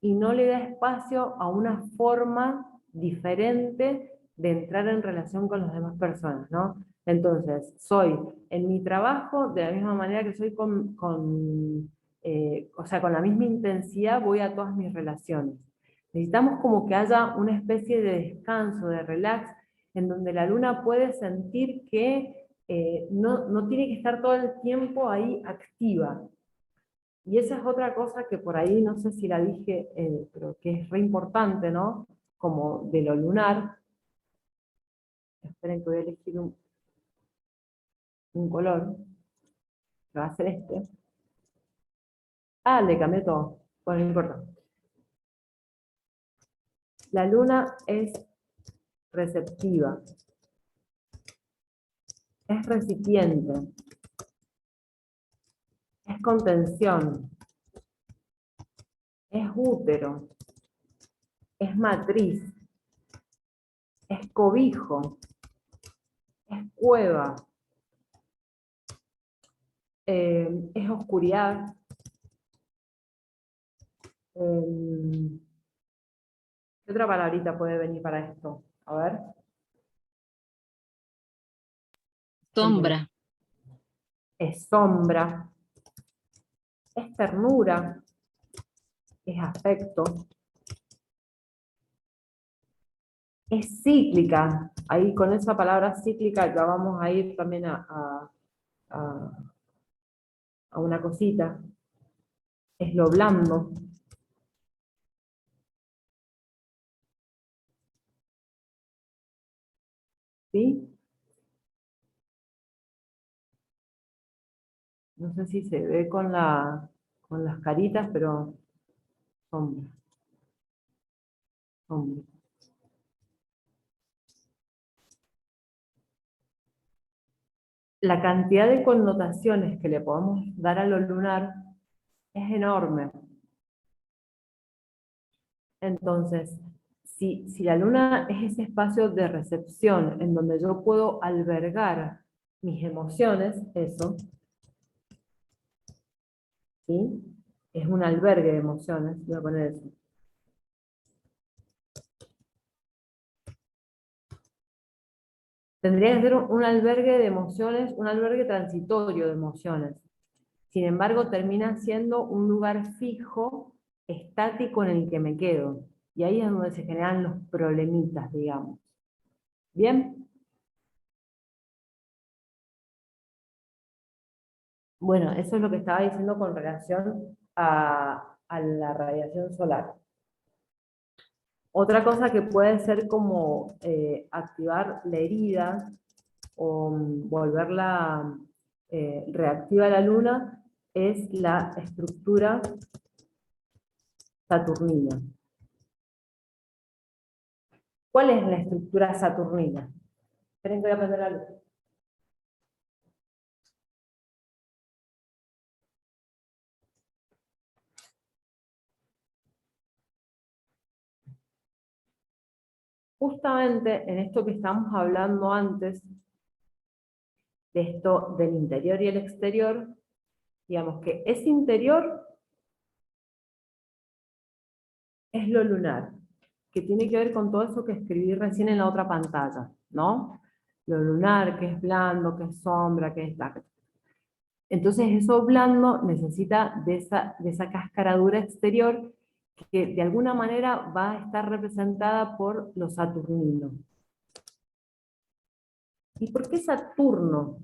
y no le da espacio a una forma diferente de entrar en relación con las demás personas, ¿no? Entonces, soy en mi trabajo de la misma manera que soy o sea, con la misma intensidad voy a todas mis relaciones. Necesitamos como que haya una especie de descanso, de relax, en donde la luna puede sentir que no tiene que estar todo el tiempo ahí activa. Y esa es otra cosa que por ahí, no sé si la dije, pero que es re importante, ¿no? Como de lo lunar. Esperen que voy a elegir un color, que va a ser este. Ah, le cambié todo. Bueno, no importa. La luna es receptiva, es recipiente, es contención, es útero, es matriz, es cobijo, es cueva, es oscuridad. ¿Qué otra palabrita puede venir para esto? A ver. Sombra, Es sombra, es ternura, es afecto, es cíclica. Ahí con esa palabra cíclica ya vamos a ir también a una cosita. Es lo blando. ¿Sí? No sé si se ve con las caritas, pero sombra. Sombra. La cantidad de connotaciones que le podemos dar a lo lunar es enorme. Entonces, si la luna es ese espacio de recepción en donde yo puedo albergar mis emociones, eso, ¿sí? Es un albergue de emociones, voy a poner eso. Tendría que ser un albergue de emociones, un albergue transitorio de emociones. Sin embargo, termina siendo un lugar fijo, estático en el que me quedo. Y ahí es donde se generan los problemitas, digamos. ¿Bien? Bueno, eso es lo que estaba diciendo con relación a la radiación solar. Otra cosa que puede ser como activar la herida o volverla reactiva a la luna es la estructura saturnina. ¿Cuál es la estructura saturnina? Esperen que voy a prender la luz. Justamente en esto que estamos hablando antes, de esto del interior y el exterior, digamos que ese interior es lo lunar, que tiene que ver con todo eso que escribí recién en la otra pantalla, ¿no? Lo lunar, que es blando, que es sombra, que es táctil. Entonces eso blando necesita de esa cáscara dura exterior que de alguna manera va a estar representada por lo saturnino. ¿Y por qué Saturno?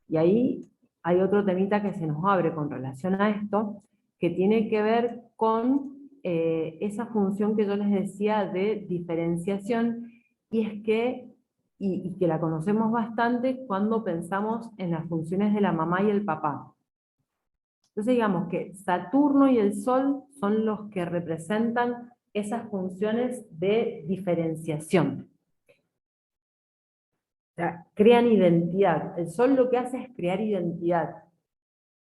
Y ahí hay otro temita que se nos abre con relación a esto, que tiene que ver con esa función que yo les decía de diferenciación, y es que, y que la conocemos bastante cuando pensamos en las funciones de la mamá y el papá. Entonces digamos que Saturno y el Sol son los que representan esas funciones de diferenciación. O sea, crean identidad. El Sol lo que hace es crear identidad.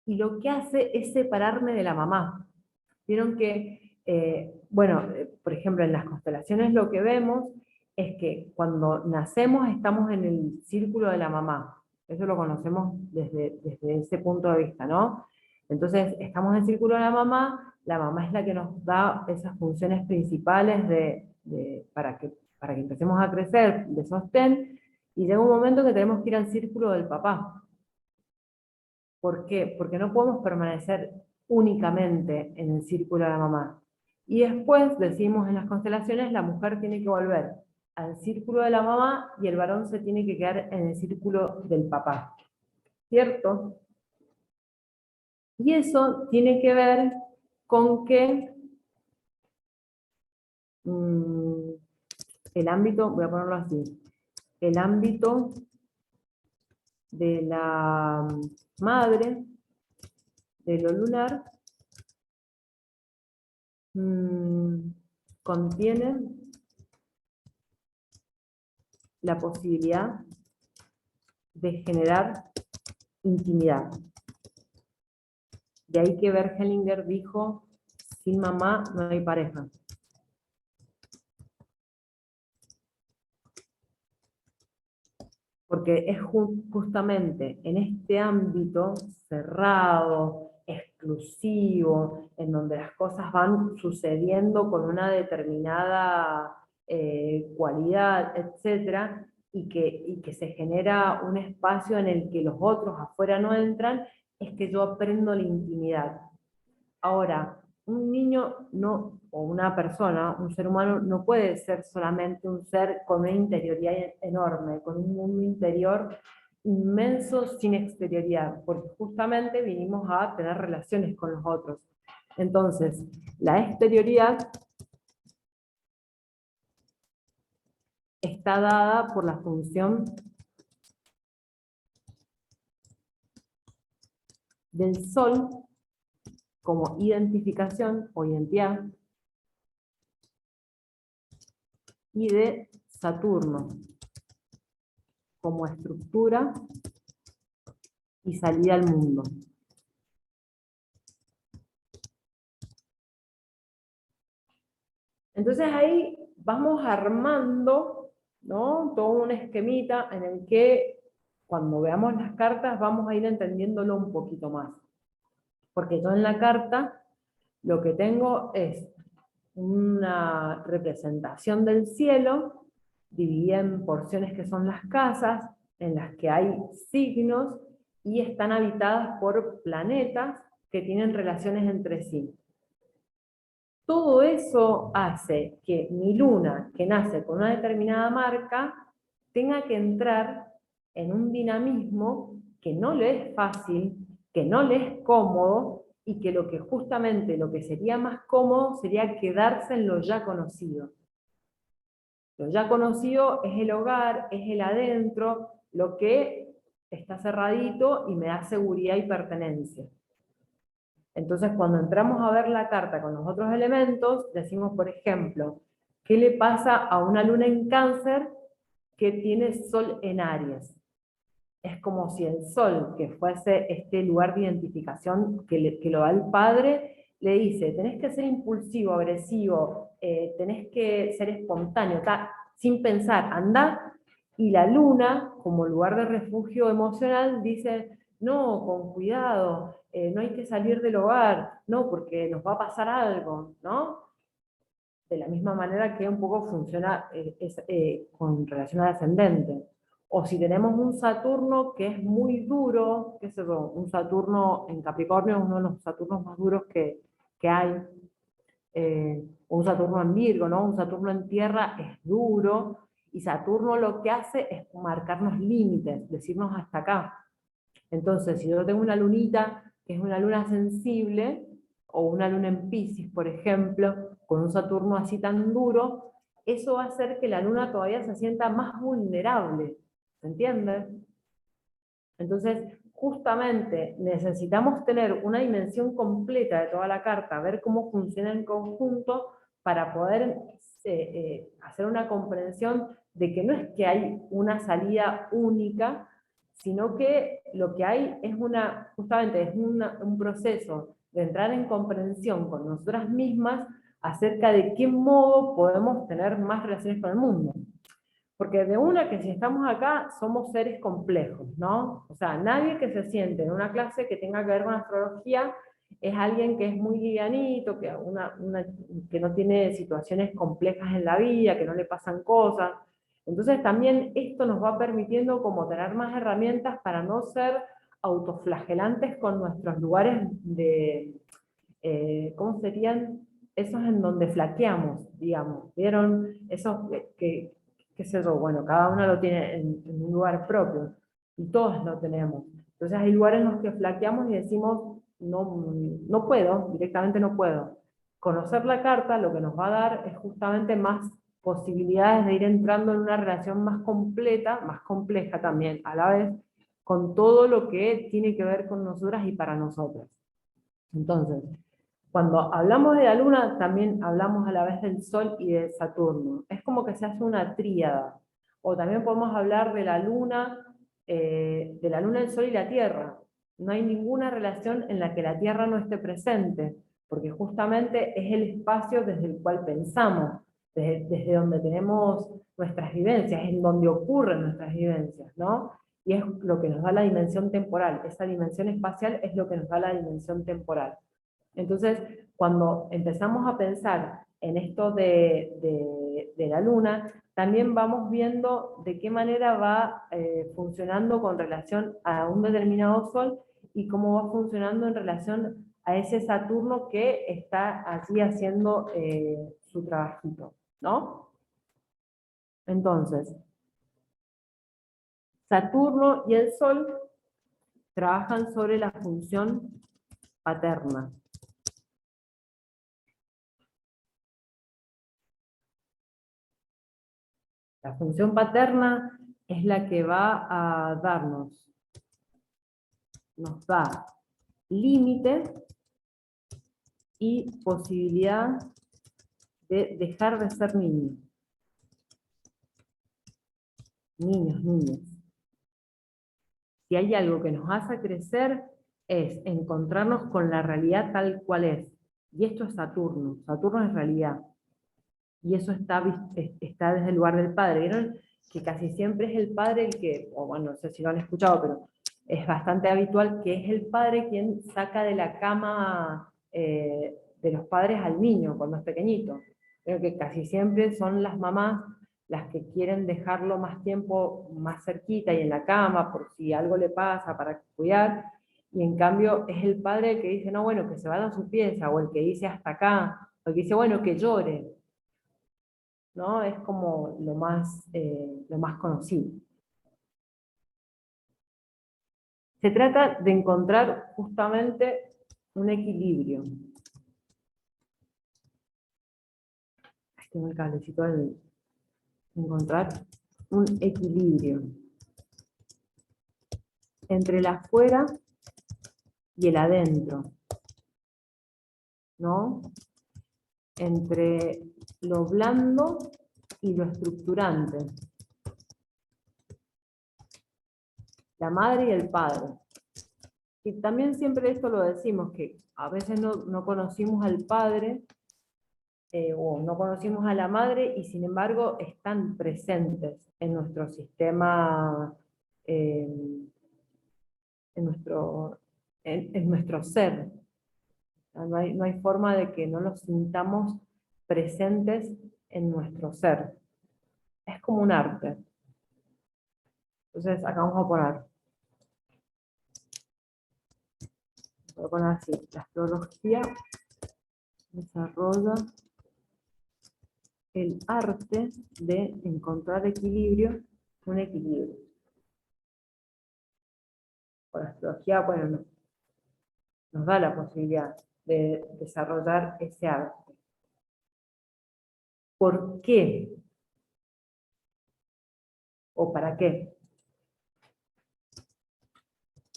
Y lo que hace es separarme de la mamá. Vieron que, por ejemplo, en las constelaciones lo que vemos es que cuando nacemos estamos en el círculo de la mamá. Eso lo conocemos desde ese punto de vista, ¿no? Entonces, estamos en el círculo de la mamá es la que nos da esas funciones principales para que empecemos a crecer, de sostén, y llega un momento que tenemos que ir al círculo del papá. ¿Por qué? Porque no podemos permanecer únicamente en el círculo de la mamá. Y después, decimos en las constelaciones, la mujer tiene que volver al círculo de la mamá y el varón se tiene que quedar en el círculo del papá. ¿Cierto? Y eso tiene que ver con que el ámbito, voy a ponerlo así, el ámbito de la madre, de lo lunar, contiene la posibilidad de generar intimidad. De ahí que Bergelinger dijo, sin mamá no hay pareja. Porque es justamente en este ámbito cerrado, exclusivo, en donde las cosas van sucediendo con una determinada cualidad, etcétera, y que se genera un espacio en el que los otros afuera no entran, es que yo aprendo la intimidad. Ahora, un niño o una persona, un ser humano, no puede ser solamente un ser con una interioridad enorme, con un mundo interior inmenso sin exterioridad, porque justamente vinimos a tener relaciones con los otros. Entonces, la exterioridad está dada por la función del Sol como identificación o identidad, y de Saturno como estructura y salida al mundo. Entonces ahí vamos armando, ¿no?, todo un esquemita en el que cuando veamos las cartas vamos a ir entendiéndolo un poquito más. Porque yo en la carta lo que tengo es una representación del cielo, dividida en porciones que son las casas, en las que hay signos, y están habitadas por planetas que tienen relaciones entre sí. Todo eso hace que mi luna, que nace con una determinada marca, tenga que entrar en un dinamismo que no le es fácil, que no le es cómodo, y que justamente lo que sería más cómodo sería quedarse en lo ya conocido. Lo ya conocido es el hogar, es el adentro, lo que está cerradito y me da seguridad y pertenencia. Entonces, cuando entramos a ver la carta con los otros elementos, decimos, por ejemplo, ¿qué le pasa a una luna en Cáncer que tiene Sol en Aries? Es como si el Sol, que fuese este lugar de identificación que lo da el padre, le dice, tenés que ser impulsivo, agresivo, tenés que ser espontáneo, sin pensar, andá. Y la luna, como lugar de refugio emocional, dice, no, con cuidado, no hay que salir del hogar, no, porque nos va a pasar algo, ¿no? De la misma manera que un poco funciona con relación al ascendente. O si tenemos un Saturno que es muy duro, qué sé yo, un Saturno en Capricornio es uno de los Saturnos más duros que hay, un Saturno en Virgo, ¿no? Un Saturno en Tierra es duro, y Saturno lo que hace es marcarnos límites, decirnos hasta acá. Entonces, si yo tengo una lunita que es una luna sensible, o una luna en Piscis, por ejemplo, con un Saturno así tan duro, eso va a hacer que la luna todavía se sienta más vulnerable, ¿se entiende? Entonces, justamente necesitamos tener una dimensión completa de toda la carta, ver cómo funciona en conjunto para poder hacer una comprensión de que no es que hay una salida única, sino que lo que hay es justamente es un proceso de entrar en comprensión con nosotras mismas acerca de qué modo podemos tener más relaciones con el mundo. Porque de una que si estamos acá somos seres complejos, ¿no? O sea, nadie que se siente en una clase que tenga que ver con astrología es alguien que es muy livianito, que no tiene situaciones complejas en la vida, que no le pasan cosas. Entonces también esto nos va permitiendo como tener más herramientas para no ser autoflagelantes con nuestros lugares de, ¿cómo serían? Esos en donde flaqueamos, digamos. ¿Vieron? Esos qué sé yo, bueno, cada uno lo tiene en un lugar propio, y todos lo tenemos. Entonces hay lugares en los que flaqueamos y decimos, no, no puedo, directamente no puedo. Conocer la carta lo que nos va a dar es justamente más posibilidades de ir entrando en una relación más completa, más compleja también, a la vez, con todo lo que tiene que ver con nosotras y para nosotras. Entonces, cuando hablamos de la Luna, también hablamos a la vez del Sol y de Saturno. Es como que se hace una tríada. O también podemos hablar de la Luna, el Sol y la Tierra. No hay ninguna relación en la que la Tierra no esté presente, porque justamente es el espacio desde el cual pensamos, desde donde tenemos nuestras vivencias, es en donde ocurren nuestras vivencias, ¿no? Y es lo que nos da la dimensión temporal. Esa dimensión espacial es lo que nos da la dimensión temporal. Entonces, cuando empezamos a pensar en esto de la Luna, también vamos viendo de qué manera va funcionando con relación a un determinado Sol y cómo va funcionando en relación a ese Saturno que está allí haciendo su trabajito, ¿no? Entonces, Saturno y el Sol trabajan sobre la función paterna. La función paterna es la que va a nos da límite y posibilidad de dejar de ser niños. Niños, niñas. Si hay algo que nos hace crecer es encontrarnos con la realidad tal cual es. Y esto es Saturno. Saturno es realidad. Y eso está desde el lugar del padre. ¿Vieron? Que casi siempre es el padre el que, o bueno, no sé si lo han escuchado, pero es bastante habitual que es el padre quien saca de la cama de los padres al niño cuando es pequeñito. Creo que casi siempre son las mamás las que quieren dejarlo más tiempo más cerquita y en la cama por si algo le pasa para cuidar, y en cambio es el padre el que dice, no, bueno, que se vaya a su pieza, o el que dice hasta acá, o el que dice, bueno, que llore, ¿no? Es como lo más conocido. Se trata de encontrar justamente un equilibrio. Tengo el cablecito encontrar un equilibrio entre el afuera y el adentro, ¿no? Entre lo blando y lo estructurante. La madre y el padre. Y también siempre esto lo decimos, que a veces no conocimos al padre o no conocimos a la madre y sin embargo están presentes en nuestro sistema, en nuestro ser. No hay forma de que no los sintamos presentes en nuestro ser. Es como un arte. Entonces acá vamos a poner así, la astrología desarrolla el arte de encontrar equilibrio, un equilibrio. o la astrología, bueno, nos da la posibilidad de desarrollar ese arte. ¿Por qué? ¿O para qué?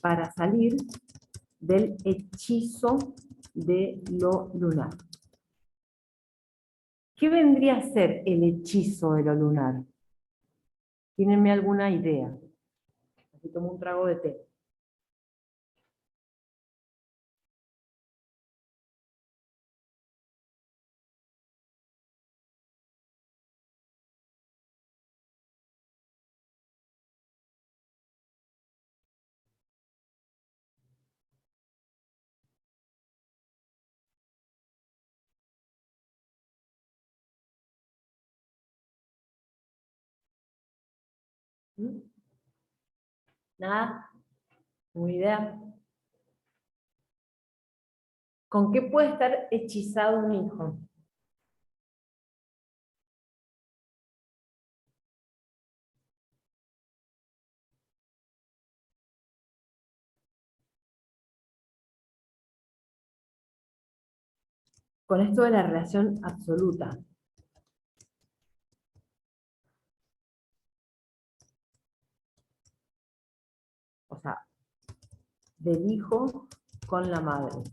Para salir del hechizo de lo lunar. ¿Qué vendría a ser el hechizo de lo lunar? ¿Tienenme alguna idea? Aquí tomo un trago de té. ¿Mm? ¿Nada? ¿Una idea? ¿Con qué puede estar hechizado un hijo? Con esto de la relación absoluta. O sea, del hijo con la madre.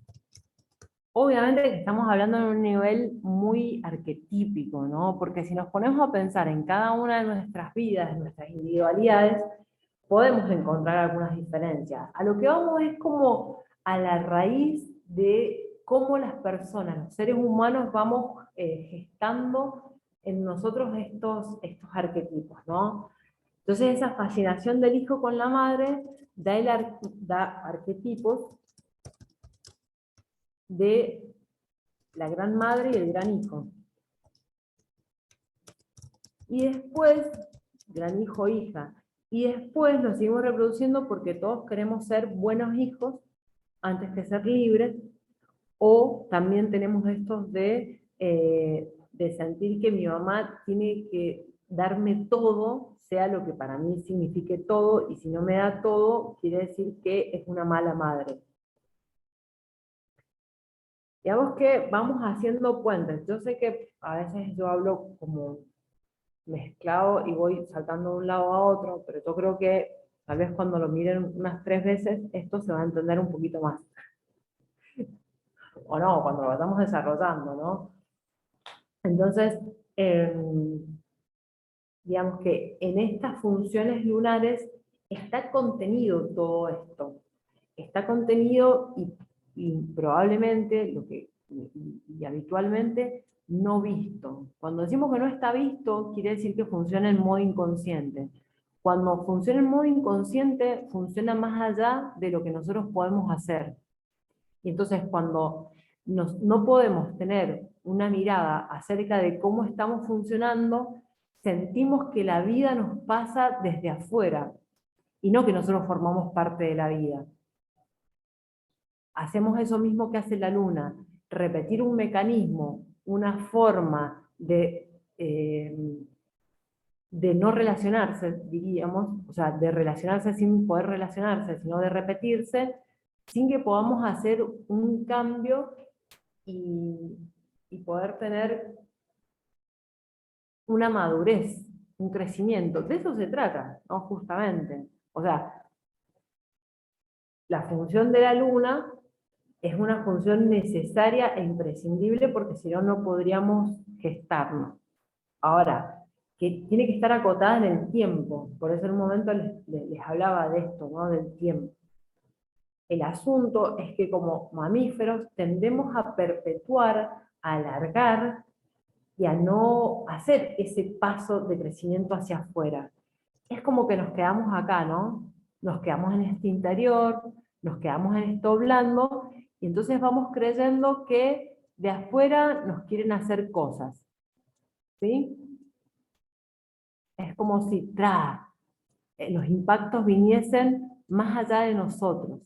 Obviamente que estamos hablando en un nivel muy arquetípico, ¿no? Porque si nos ponemos a pensar en cada una de nuestras vidas, en nuestras individualidades, podemos encontrar algunas diferencias. A lo que vamos es como a la raíz de cómo las personas, los seres humanos, vamos gestando en nosotros estos arquetipos, ¿no? Entonces esa fascinación del hijo con la madre da arquetipos de la gran madre y el gran hijo. Y después, gran hijo, hija. Y después nos seguimos reproduciendo porque todos queremos ser buenos hijos antes que ser libres, o también tenemos estos de sentir que mi mamá tiene que darme todo, sea lo que para mí signifique todo, y si no me da todo, quiere decir que es una mala madre. Digamos que vamos haciendo puentes. Yo sé que a veces yo hablo como mezclado y voy saltando de un lado a otro, pero yo creo que tal vez cuando lo miren unas 3 veces, esto se va a entender un poquito más. O no, cuando lo vayamos desarrollando, ¿no? Entonces, digamos que en estas funciones lunares está contenido todo esto. Está contenido y probablemente, y habitualmente, no visto. Cuando decimos que no está visto, quiere decir que funciona en modo inconsciente. Cuando funciona en modo inconsciente, funciona más allá de lo que nosotros podemos hacer. Y entonces cuando no podemos tener una mirada acerca de cómo estamos funcionando, sentimos que la vida nos pasa desde afuera y no que nosotros formamos parte de la vida. Hacemos eso mismo que hace la luna, repetir un mecanismo, una forma de no relacionarse, diríamos, o sea, de relacionarse sin poder relacionarse, sino de repetirse, sin que podamos hacer un cambio y poder tener una madurez, un crecimiento. De eso se trata, ¿no? Justamente. O sea, la función de la luna es una función necesaria e imprescindible porque si no, no podríamos gestarnos. Ahora, que tiene que estar acotada en el tiempo, por eso en un momento les hablaba de esto, ¿no? Del tiempo. El asunto es que como mamíferos tendemos a perpetuar, a alargar y a no hacer ese paso de crecimiento hacia afuera. Es como que nos quedamos acá, ¿no? Nos quedamos en este interior, nos quedamos en esto blando, y entonces vamos creyendo que de afuera nos quieren hacer cosas, ¿sí? Es como si los impactos viniesen más allá de nosotros.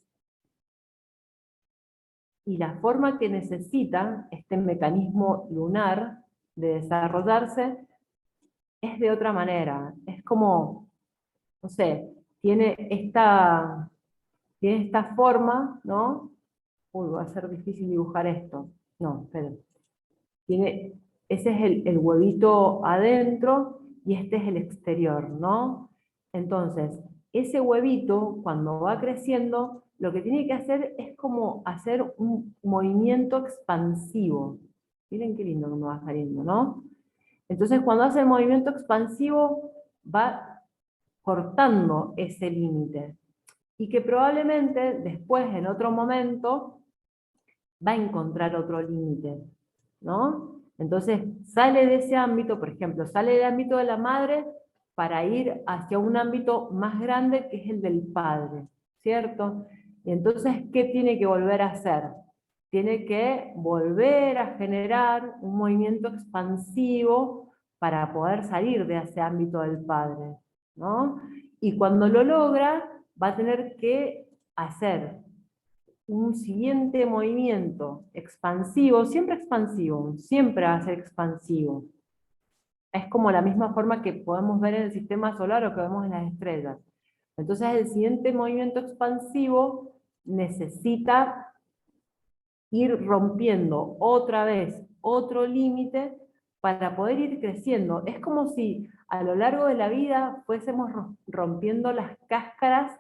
Y la forma que necesita este mecanismo lunar de desarrollarse es de otra manera. Es como, no sé, tiene tiene esta forma, ¿no? Uy, va a ser difícil dibujar esto. No, esperen. Ese es el huevito adentro y este es el exterior, ¿no? Entonces, ese huevito, cuando va creciendo, lo que tiene que hacer es como hacer un movimiento expansivo. Miren qué lindo que me va saliendo, ¿no? Entonces, cuando hace el movimiento expansivo, va cortando ese límite. Y que probablemente después, en otro momento, va a encontrar otro límite, ¿no? Entonces, sale de ese ámbito, por ejemplo, sale del ámbito de la madre para ir hacia un ámbito más grande que es el del padre, ¿cierto? Y entonces, ¿qué tiene que volver a hacer? Tiene que volver a generar un movimiento expansivo para poder salir de ese ámbito del padre, ¿no? Y cuando lo logra, va a tener que hacer un siguiente movimiento expansivo, siempre va a ser expansivo. Es como la misma forma que podemos ver en el sistema solar o que vemos en las estrellas. Entonces el siguiente movimiento expansivo necesita ir rompiendo otra vez otro límite para poder ir creciendo. Es como si a lo largo de la vida fuésemos rompiendo las cáscaras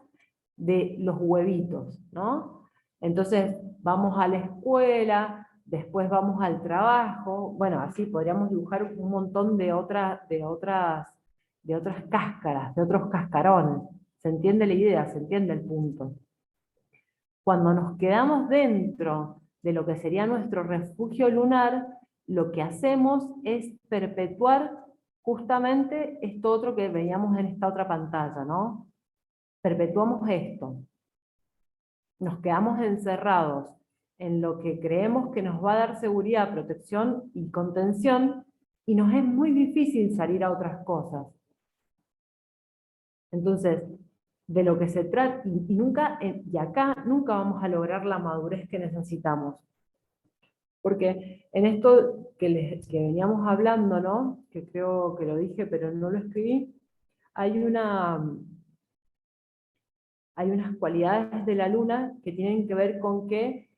de los huevitos, ¿no? Entonces vamos a la escuela, después vamos al trabajo, bueno, así podríamos dibujar un montón de otras cáscaras, de otros cascarones. ¿Se entiende la idea? ¿Se entiende el punto? Cuando nos quedamos dentro de lo que sería nuestro refugio lunar, lo que hacemos es perpetuar justamente esto otro que veíamos en esta otra pantalla, ¿no? Perpetuamos esto. Nos quedamos encerrados en lo que creemos que nos va a dar seguridad, protección y contención, y nos es muy difícil salir a otras cosas. Entonces, de lo que se trata, y acá nunca vamos a lograr la madurez que necesitamos. Porque en esto que veníamos hablando, ¿no? Que creo que lo dije, pero no lo escribí, hay unas cualidades de la luna que tienen que ver con que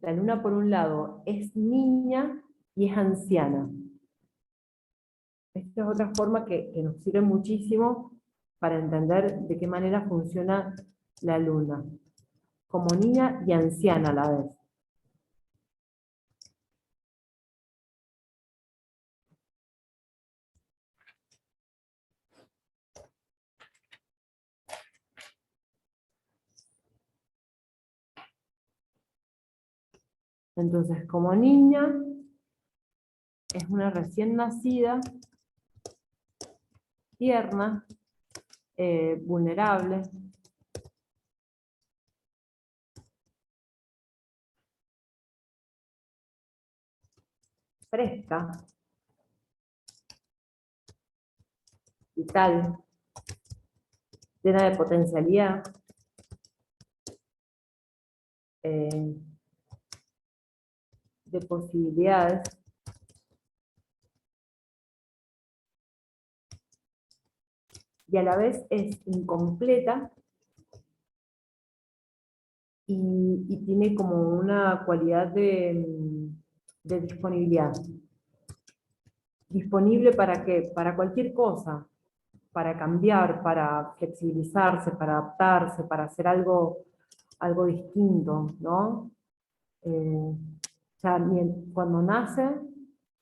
la luna, por un lado, es niña y es anciana. Esta es otra forma que nos sirve muchísimo para entender de qué manera funciona la luna, como niña y anciana a la vez. Entonces, como niña, es una recién nacida, tierna, vulnerable, fresca, vital, llena de potencialidad, de posibilidades, y a la vez es incompleta y tiene como una cualidad de disponibilidad. ¿Disponible para qué? Para cualquier cosa, para cambiar, para flexibilizarse, para adaptarse, para hacer algo distinto, ¿no? O sea, cuando nace,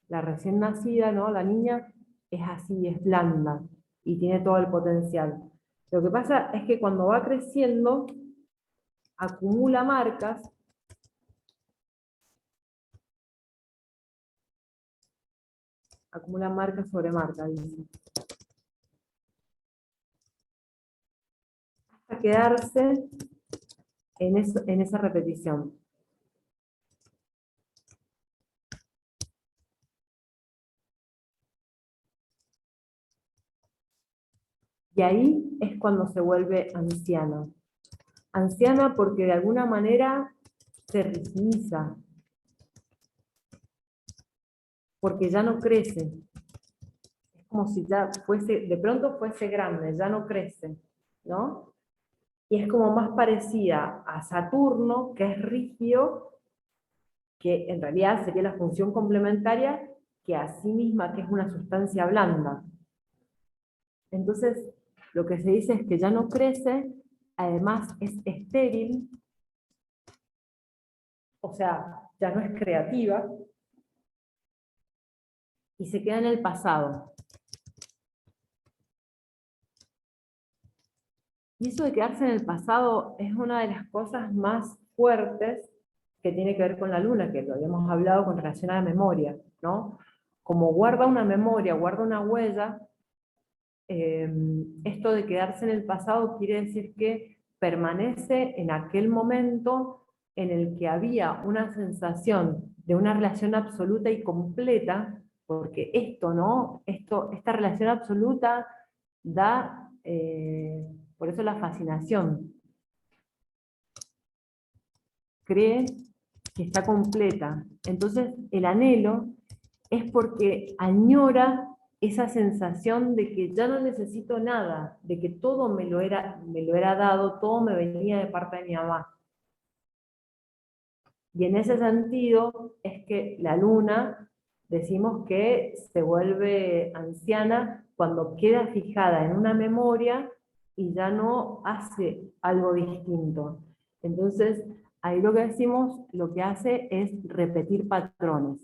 la recién nacida, ¿no? La niña es así, es blanda y tiene todo el potencial. Lo que pasa es que cuando va creciendo, acumula marcas sobre marca, dice. Hasta quedarse en esa repetición. Y ahí es cuando se vuelve anciana. Anciana porque de alguna manera se rigidiza, porque ya no crece. Es como si ya fuese, de pronto fuese grande, ya no crece, ¿no? y es como más parecida a Saturno, que es rígido, que en realidad sería la función complementaria, que a sí misma, que es una sustancia blanda. Entonces, lo que se dice es que ya no crece, además es estéril, o sea, ya no es creativa, y se queda en el pasado. Y eso de quedarse en el pasado es una de las cosas más fuertes que tiene que ver con la luna, que lo habíamos hablado con relación a la memoria, ¿no? Como guarda una memoria, guarda una huella, esto de quedarse en el pasado quiere decir que permanece en aquel momento en el que había una sensación de una relación absoluta y completa, porque esto, ¿no? Esta relación absoluta da, por eso la fascinación. Cree que está completa. Entonces el anhelo es porque añora esa sensación de que ya no necesito nada, de que todo me lo era dado, todo me venía de parte de mi mamá. Y en ese sentido es que la luna, decimos que se vuelve anciana cuando queda fijada en una memoria y ya no hace algo distinto. Entonces, ahí lo que decimos, lo que hace es repetir patrones.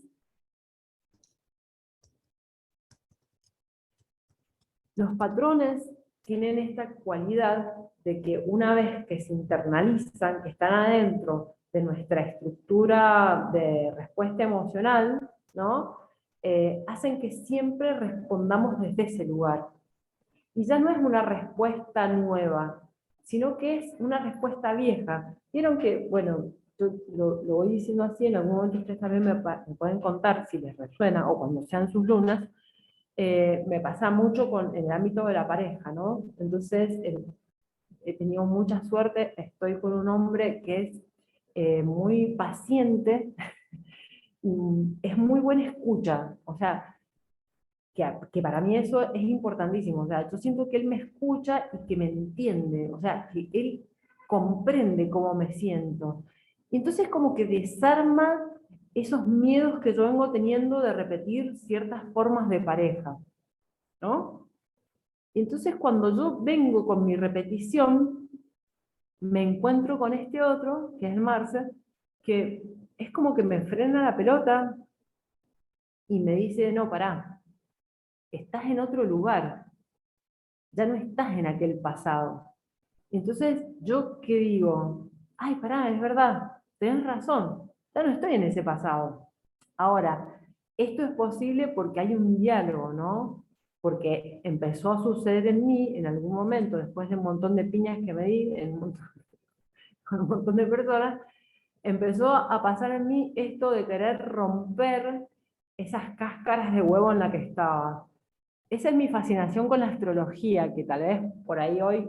Los patrones tienen esta cualidad de que una vez que se internalizan, que están adentro de nuestra estructura de respuesta emocional, ¿no? Hacen que siempre respondamos desde ese lugar. Y ya no es una respuesta nueva, sino que es una respuesta vieja. Vieron que, bueno, yo lo voy diciendo así, en algún momento ustedes también me pueden contar si les resuena o cuando sean sus lunas. Me pasa mucho en el ámbito de la pareja, ¿no? Entonces, he tenido mucha suerte, estoy con un hombre que es muy paciente, y es muy buena escucha, o sea, que para mí eso es importantísimo, o sea, yo siento que él me escucha y que me entiende, o sea, que él comprende cómo me siento. Y entonces como que desarma esos miedos que yo vengo teniendo de repetir ciertas formas de pareja, ¿no? Y entonces cuando yo vengo con mi repetición, me encuentro con este otro, que es el Marce, que es como que me frena la pelota y me dice, no, pará, estás en otro lugar, ya no estás en aquel pasado. Entonces, ¿yo qué digo? Ay, pará, es verdad, tenés razón, ya no estoy en ese pasado. Ahora, esto es posible porque hay un diálogo, ¿no? Porque empezó a suceder en mí en algún momento, después de un montón de piñas que me di con un montón de personas, empezó a pasar en mí esto de querer romper esas cáscaras de huevo en la que estaba. Esa es mi fascinación con la astrología, que tal vez por ahí hoy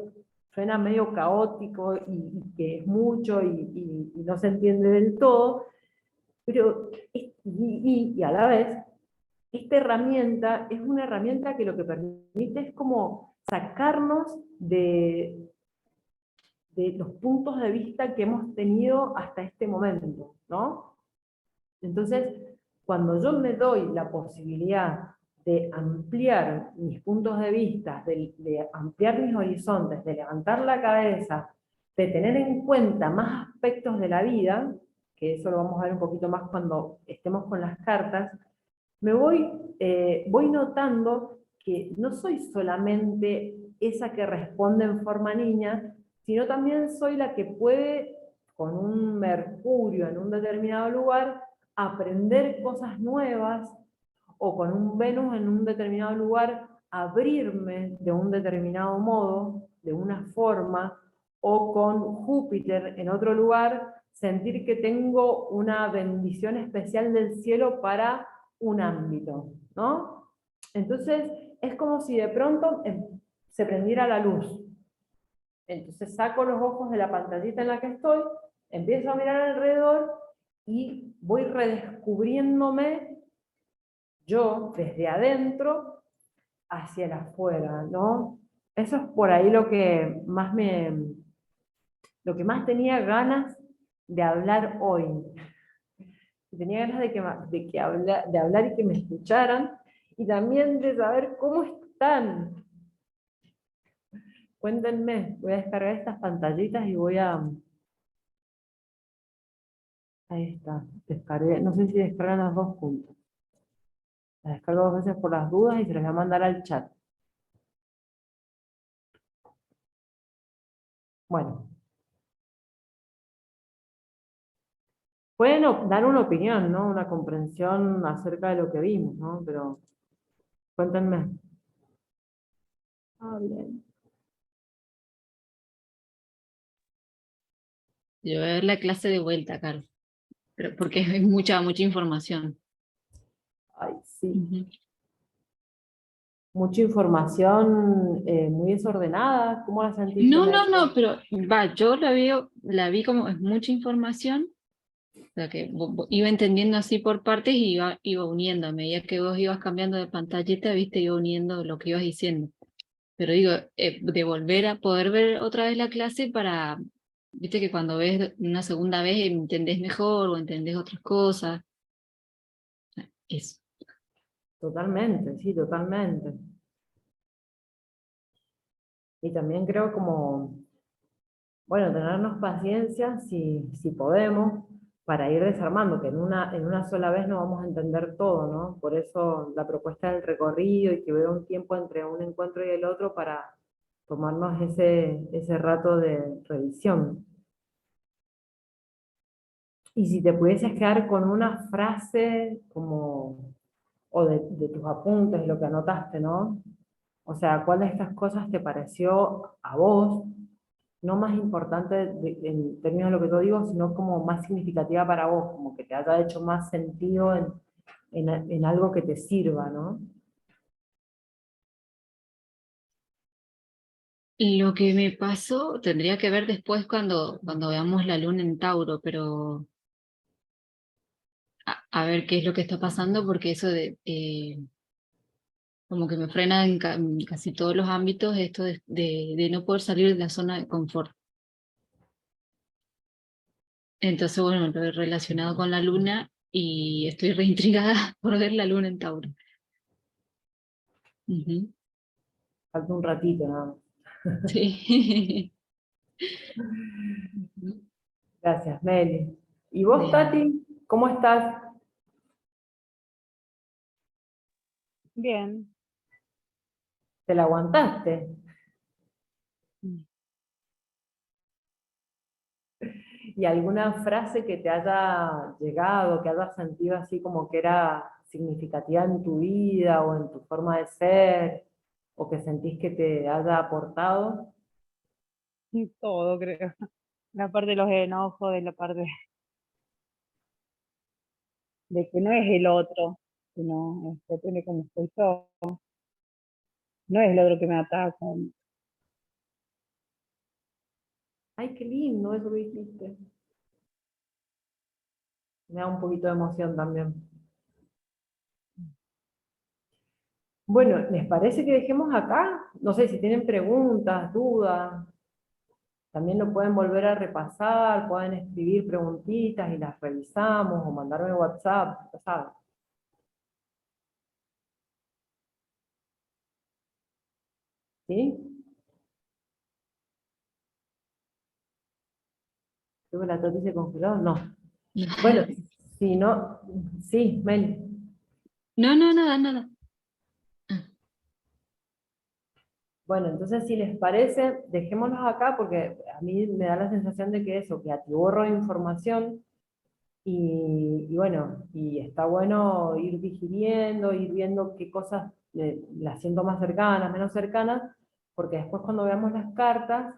suena medio caótico y que es mucho y no se entiende del todo, pero y a la vez, esta herramienta es una herramienta que lo que permite es como sacarnos de los puntos de vista que hemos tenido hasta este momento, ¿no? Entonces, cuando yo me doy la posibilidad de ampliar mis puntos de vista, de ampliar mis horizontes, de levantar la cabeza, de tener en cuenta más aspectos de la vida, que eso lo vamos a ver un poquito más cuando estemos con las cartas, voy notando que no soy solamente esa que responde en forma niña, sino también soy la que puede, con un Mercurio en un determinado lugar, aprender cosas nuevas, o con un Venus en un determinado lugar, abrirme de un determinado modo, de una forma, o con Júpiter en otro lugar, sentir que tengo una bendición especial del cielo para un ámbito, ¿no? Entonces, es como si de pronto se prendiera la luz. Entonces saco los ojos de la pantallita en la que estoy, empiezo a mirar alrededor y voy redescubriéndome yo desde adentro hacia el afuera, ¿no? Eso es por ahí lo que más lo que más tenía ganas de hablar hoy. Tenía ganas de hablar y que me escucharan, y también de saber cómo están. Cuéntenme, voy a descargar estas pantallitas y voy a... Ahí está, descargué, no sé si descargan las dos juntas. Las descargo dos veces por las dudas y se las voy a mandar al chat. Bueno, pueden dar una opinión, ¿no? Una comprensión acerca de lo que vimos, ¿no? Pero cuéntenme. Ah, bien. Yo voy a ver la clase de vuelta, Carlos, pero porque es mucha información. Ay, sí. Ujú. Mucha información muy desordenada. ¿Cómo la sentiste, No, Mel? pero yo la vi como es mucha información, o sea que iba entendiendo así por partes y iba uniendo, a medida que vos ibas cambiando de pantallita, viste, iba uniendo lo que ibas diciendo. Pero digo, de volver a poder ver otra vez la clase para, viste que cuando ves una segunda vez entendés mejor o entendés otras cosas. Eso. Totalmente, sí, totalmente. Y también creo como, bueno, tenernos paciencia si podemos, para ir desarmando, que en una sola vez no vamos a entender todo, ¿no? Por eso la propuesta del recorrido y que hubiera un tiempo entre un encuentro y el otro para tomarnos ese rato de revisión. Y si te pudieses quedar con una frase como, o de tus apuntes, lo que anotaste, ¿no? O sea, ¿cuál de estas cosas te pareció a vos no más importante en términos de lo que yo digo, sino como más significativa para vos, como que te haya hecho más sentido en algo que te sirva, ¿no? Lo que me pasó tendría que ver después cuando veamos la luna en Tauro, pero a ver qué es lo que está pasando, porque eso como que me frena en casi todos los ámbitos esto de no poder salir de la zona de confort. Entonces, bueno, lo he relacionado con la luna y estoy reintrigada por ver la luna en Tauro. Ujú. Falta un ratito, ¿no? Sí. Gracias, Meli. ¿Y vos, De- Tati? ¿Cómo estás? Bien. ¿Te la aguantaste? ¿Y alguna frase que te haya llegado, que hayas sentido así como que era significativa en tu vida o en tu forma de ser, o que sentís que te haya aportado? Todo, creo. La parte de los enojos, de la parte de que no es el otro, sino depende cómo estoy yo. No es el otro que me ataca. Ay, qué lindo eso que dijiste. Me da un poquito de emoción también. Bueno, ¿les parece que dejemos acá? No sé si tienen preguntas, dudas, también lo pueden volver a repasar, pueden escribir preguntitas y las revisamos o mandarme WhatsApp, ya saben. ¿Sí? Creo que la Toti se congeló, no. Bueno, si no, sí, Mel. No, no, nada, nada. Bueno, entonces si les parece, dejémonos acá porque a mí me da la sensación de que eso, que atiborro información. Y bueno, y está bueno ir digiriendo, ir viendo qué cosas las siento más cercanas, menos cercanas, porque después cuando veamos las cartas,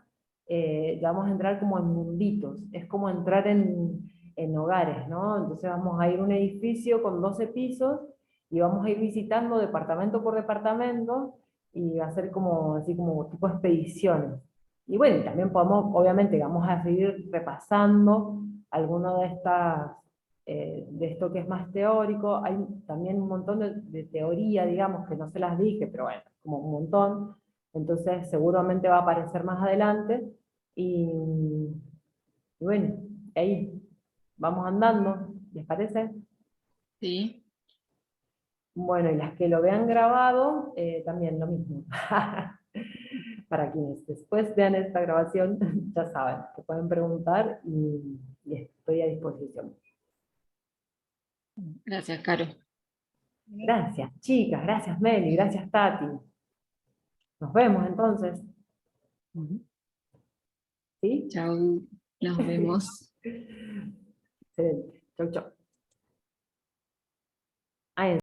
ya vamos a entrar como en munditos, es como entrar en hogares, ¿no? Entonces vamos a ir a un edificio con 12 pisos y vamos a ir visitando departamento por departamento y va a ser como, así como tipo expediciones. Y bueno, también podemos, obviamente, vamos a seguir repasando alguno de esto que es más teórico. Hay también un montón de teoría, digamos, que no se las dije, pero bueno, como un montón. Entonces seguramente va a aparecer más adelante. Y, Y bueno, ahí vamos andando, ¿les parece? Sí. Bueno, y las que lo vean grabado, también lo mismo. Para quienes después vean esta grabación, ya saben, que pueden preguntar y estoy a disposición. Gracias, Caro. Gracias, chicas, gracias, Meli, gracias, Tati. Nos vemos entonces. ¿Sí? Chao, nos vemos. Excelente. Chau, chau. Ah,